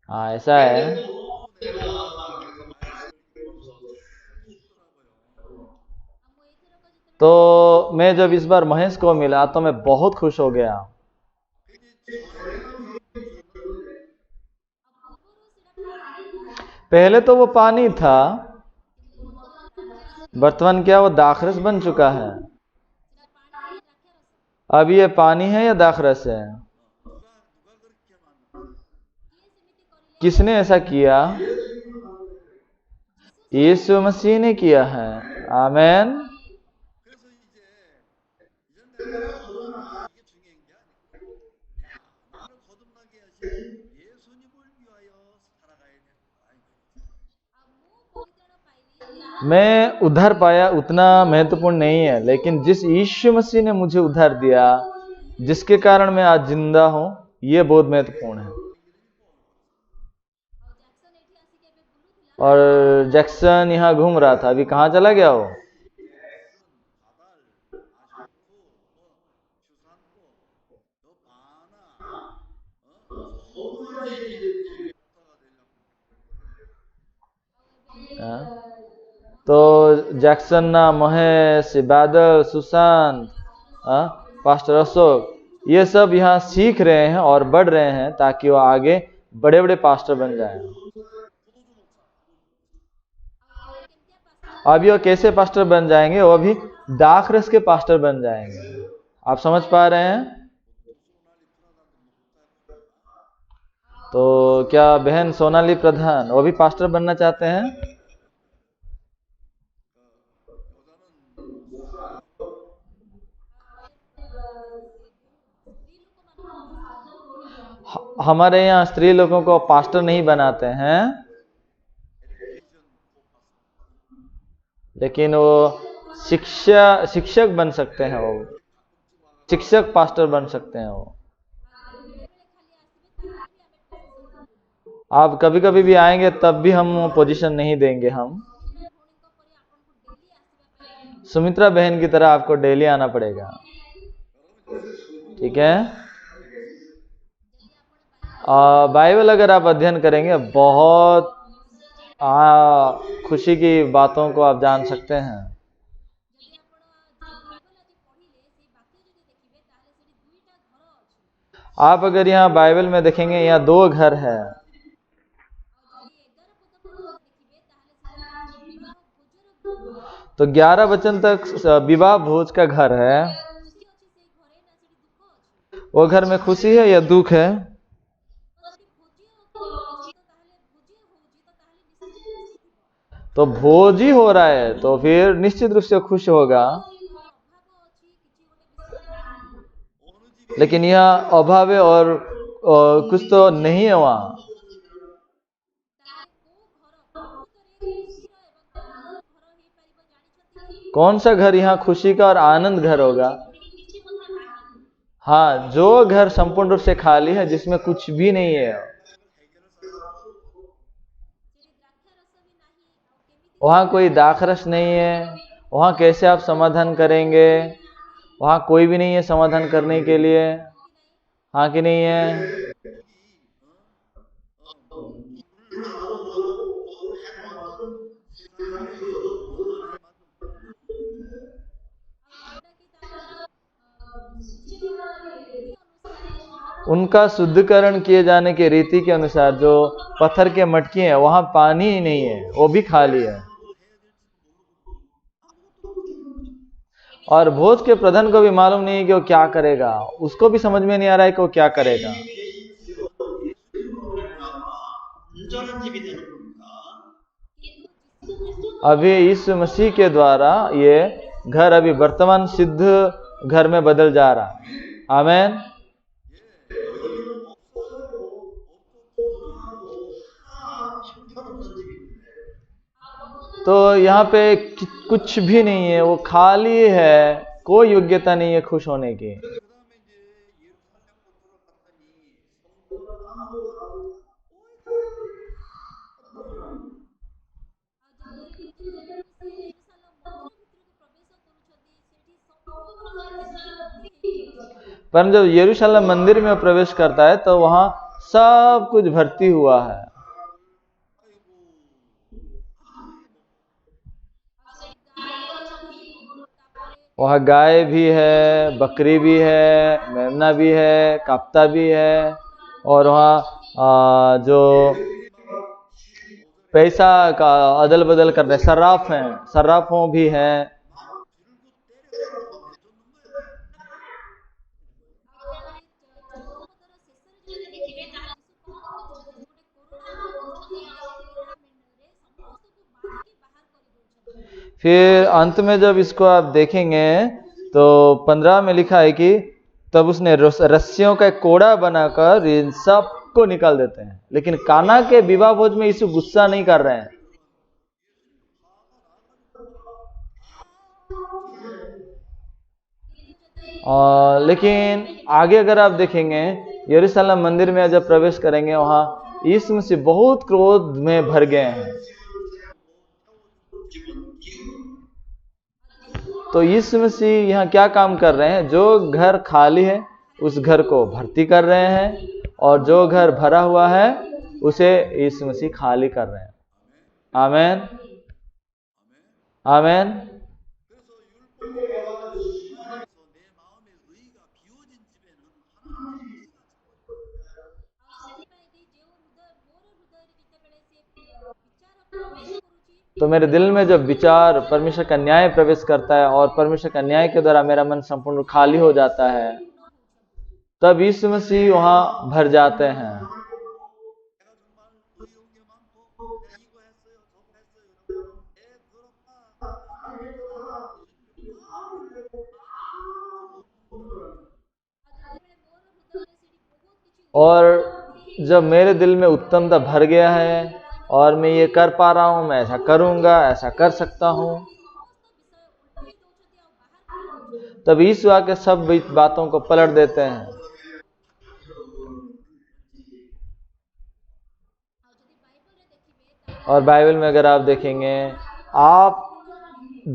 हाँ, ऐसा है। तो मैं जब इस बार महेश को मिला तो मैं बहुत खुश हो गया। पहले तो वो पानी था, वर्तमान क्या वो दाखरस बन चुका है। अब ये पानी है या दाखरस है? किसने ऐसा किया? यीशु मसीह ने किया है। आमेन। मैं उद्धार पाया उतना महत्वपूर्ण नहीं है, लेकिन जिस यीशु मसीह ने मुझे उद्धार दिया, जिसके कारण मैं आज जिंदा हूं, यह बहुत महत्वपूर्ण है। और जैक्सन यहाँ घूम रहा था, अभी कहाँ चला गया वो? तो जैक्सन ना, महेश, बादल, सुशांत, पास्टर अशोक, ये सब यहाँ सीख रहे हैं और बढ़ रहे हैं ताकि वो आगे बड़े बड़े पास्टर बन जाएं। अभी वो कैसे पास्टर बन जाएंगे? वो अभी दाखरस के पास्टर बन जाएंगे। आप समझ पा रहे हैं? तो क्या बहन सोनाली प्रधान वो भी पास्टर बनना चाहते हैं? हमारे यहाँ स्त्री लोगों को पास्टर नहीं बनाते हैं, लेकिन वो शिक्षक बन सकते हैं। वो शिक्षक पास्टर बन सकते हैं। वो आप कभी कभी भी आएंगे तब भी हम पोजीशन नहीं देंगे। हम सुमित्रा बहन की तरह आपको डेली आना पड़ेगा, ठीक है? बाइबल अगर आप अध्ययन करेंगे, बहुत खुशी की बातों को आप जान सकते हैं। आप अगर यहाँ बाइबल में देखेंगे, यहाँ 2 घर है। तो 11 वचन तक विवाह भोज का घर है। वो घर में खुशी है या दुख है? तो भोज ही हो रहा है, तो फिर निश्चित रूप से खुश होगा। लेकिन यह अभाव है और कुछ तो नहीं है वहां। कौन सा घर यहाँ खुशी का और आनंद घर होगा? हाँ, जो घर संपूर्ण रूप से खाली है, जिसमें कुछ भी नहीं है, वहां कोई दाखरस नहीं है, वहां कैसे आप समाधान करेंगे? वहां कोई भी नहीं है समाधान करने के लिए। हाँ कि नहीं है? उनका शुद्धिकरण किए जाने के रीति के अनुसार जो पत्थर के मटकी है, वहां पानी ही नहीं है, वो भी खाली है। और भोज के प्रधान को भी मालूम नहीं है कि वो क्या करेगा। उसको भी समझ में नहीं आ रहा है कि वो क्या करेगा। अभी यीशु मसीह के द्वारा ये घर अभी वर्तमान सिद्ध घर में बदल जा रहा है। आमीन। तो यहाँ पे कुछ भी नहीं है, वो खाली है, कोई योग्यता नहीं है खुश होने की। पर जब यरूशलेम मंदिर में प्रवेश करता है तो वहां सब कुछ भर्ती हुआ है। वहाँ गाय भी है, बकरी भी है, मेमना भी है, काप्ता भी है, और वहाँ जो पैसा का अदल बदल करने सर्राफ हैं, सर्राफों भी हैं। फिर अंत में जब इसको आप देखेंगे तो 15 में लिखा है कि तब उसने रस्सियों का एक कोड़ा बनाकर इन सबको निकाल देते हैं। लेकिन काना के विवाह भोज में यीशु गुस्सा नहीं कर रहे हैं। और लेकिन आगे अगर आप देखेंगे यरूशलेम मंदिर में जब प्रवेश करेंगे वहां यीशु मसीह बहुत क्रोध में भर गए हैं। तो यीशु मसीह यहाँ क्या काम कर रहे हैं? जो घर खाली है उस घर को भर्ती कर रहे हैं और जो घर भरा हुआ है उसे यीशु मसीह खाली कर रहे हैं। आमेन आमेन। तो मेरे दिल में जब विचार परमेश्वर का न्याय प्रवेश करता है और परमेश्वर का न्याय के द्वारा मेरा मन संपूर्ण खाली हो जाता है, तब यीशु मसीह वहां भर जाते हैं। और जब मेरे दिल में उत्तमता भर गया है और मैं ये कर पा रहा हूं, मैं ऐसा करूंगा, ऐसा कर सकता हूं, तब यीशु आके सब बातों को पलट देते हैं। और बाइबल में अगर आप देखेंगे, आप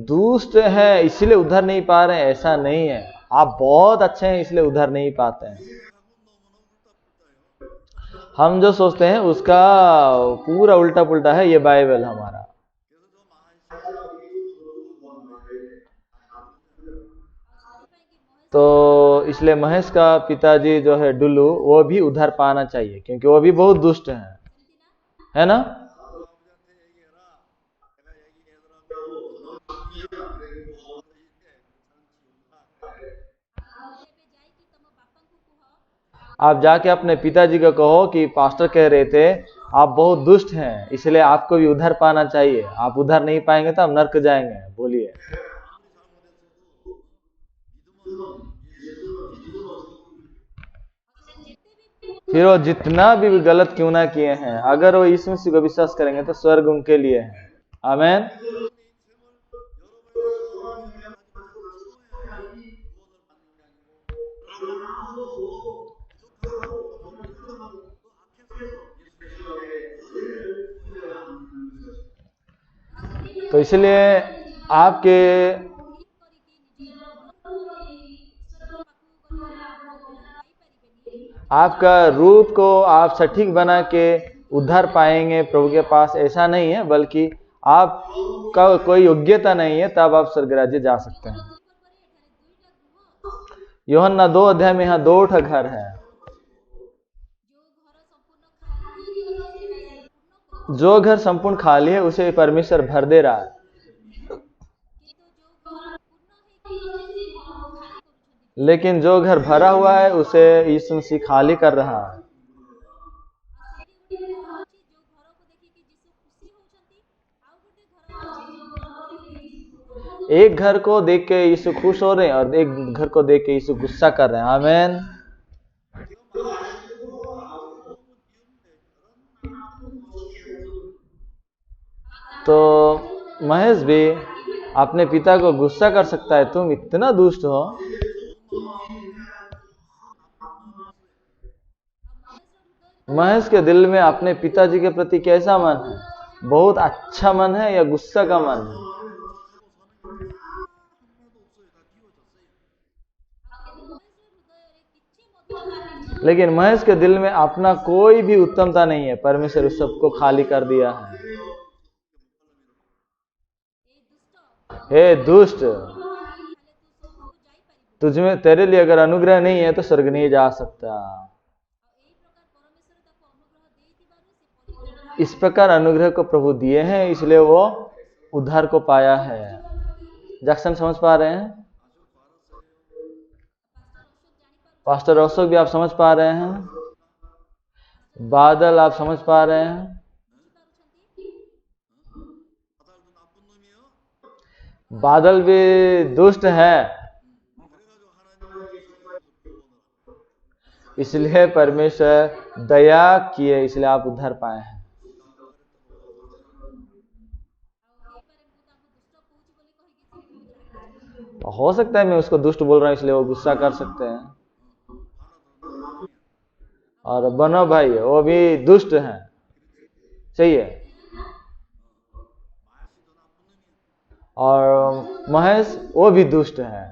दुष्ट हैं इसलिए उधर नहीं पा रहे हैं, ऐसा नहीं है। आप बहुत अच्छे हैं इसलिए उधर नहीं पाते हैं। हम जो सोचते हैं उसका पूरा उल्टा पुल्टा है ये बाइबल हमारा। तो इसलिए महेश का पिताजी जो है डुल्लू, वो भी उधर पाना चाहिए क्योंकि वो भी बहुत दुष्ट है ना? आप जाके अपने पिताजी को कहो कि पास्टर कह रहे थे आप बहुत दुष्ट हैं इसलिए आपको भी उधर पाना चाहिए, आप उधर नहीं पाएंगे तो हम नर्क जाएंगे। बोलिए। फिर वो जितना भी गलत क्यों ना किए हैं, अगर वो यीशु मसीह को विश्वास करेंगे तो स्वर्ग उनके लिए है। आमीन। तो इसलिए आपके आपका रूप को आप सटीक बना के उद्धार पाएंगे प्रभु के पास, ऐसा नहीं है, बल्कि आपका कोई योग्यता नहीं है तब आप स्वर्ग राज्य जा सकते हैं। यूहन्ना 2 अध्याय में यहाँ 2 घर है। जो घर संपूर्ण खाली है उसे परमेश्वर भर दे रहा है, लेकिन जो घर भरा हुआ है उसे यीशु मसीह खाली कर रहा है। एक घर को देख के यीशु खुश हो रहे हैं और एक घर को देख के यीशु गुस्सा कर रहे हैं। आमीन। तो महेश भी अपने पिता को गुस्सा कर सकता है, तुम इतना दुष्ट हो। महेश के दिल में अपने पिताजी के प्रति कैसा मन है? बहुत अच्छा मन है या गुस्सा का मन है? लेकिन महेश के दिल में अपना कोई भी उत्तमता नहीं है, परमेश्वर उस सबको खाली कर दिया है। हे दुष्ट, तुझमें तेरे लिए अगर अनुग्रह नहीं है तो स्वर्ग नहीं जा सकता। इस प्रकार अनुग्रह को प्रभु दिए हैं, इसलिए वो उद्धार को पाया है। जैक्सन समझ पा रहे हैं? पास्टर अशोक भी आप समझ पा रहे हैं? बादल आप समझ पा रहे हैं? बादल भी दुष्ट है, इसलिए परमेश्वर दया किए, इसलिए आप उद्धार पाए हैं। हो सकता है मैं उसको दुष्ट बोल रहा हूं इसलिए वो गुस्सा कर सकते हैं। और बनो भाई वो भी दुष्ट हैं, सही है। और महेश वो भी दुष्ट है।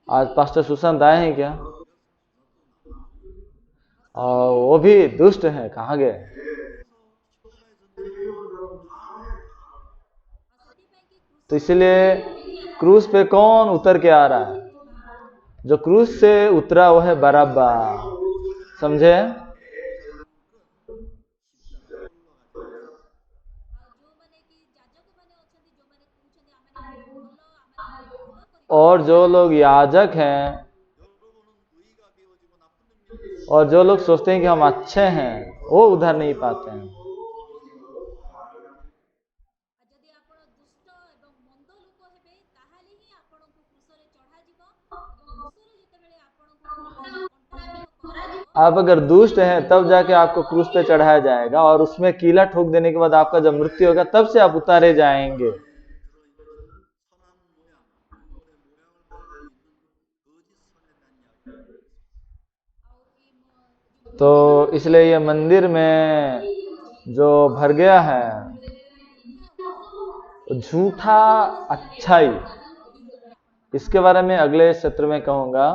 आज पास्टर सुशांत आए हैं क्या? और वो भी दुष्ट है, कहाँ गए? तो इसलिए क्रूस पे कौन उतर के आ रहा है? जो क्रूस से उतरा वो है बराब्बा, समझे? और जो लोग याजक हैं और जो लोग सोचते हैं कि हम अच्छे हैं वो उधर नहीं पाते हैं। आप अगर दुष्ट हैं तब जाके आपको क्रूस पे चढ़ाया जाएगा और उसमें कीला ठोक देने के बाद आपका जब मृत्यु होगा तब से आप उतारे जाएंगे। तो इसलिए ये मंदिर में जो भर गया है झूठा अच्छाई, इसके बारे में अगले सत्र में कहूंगा।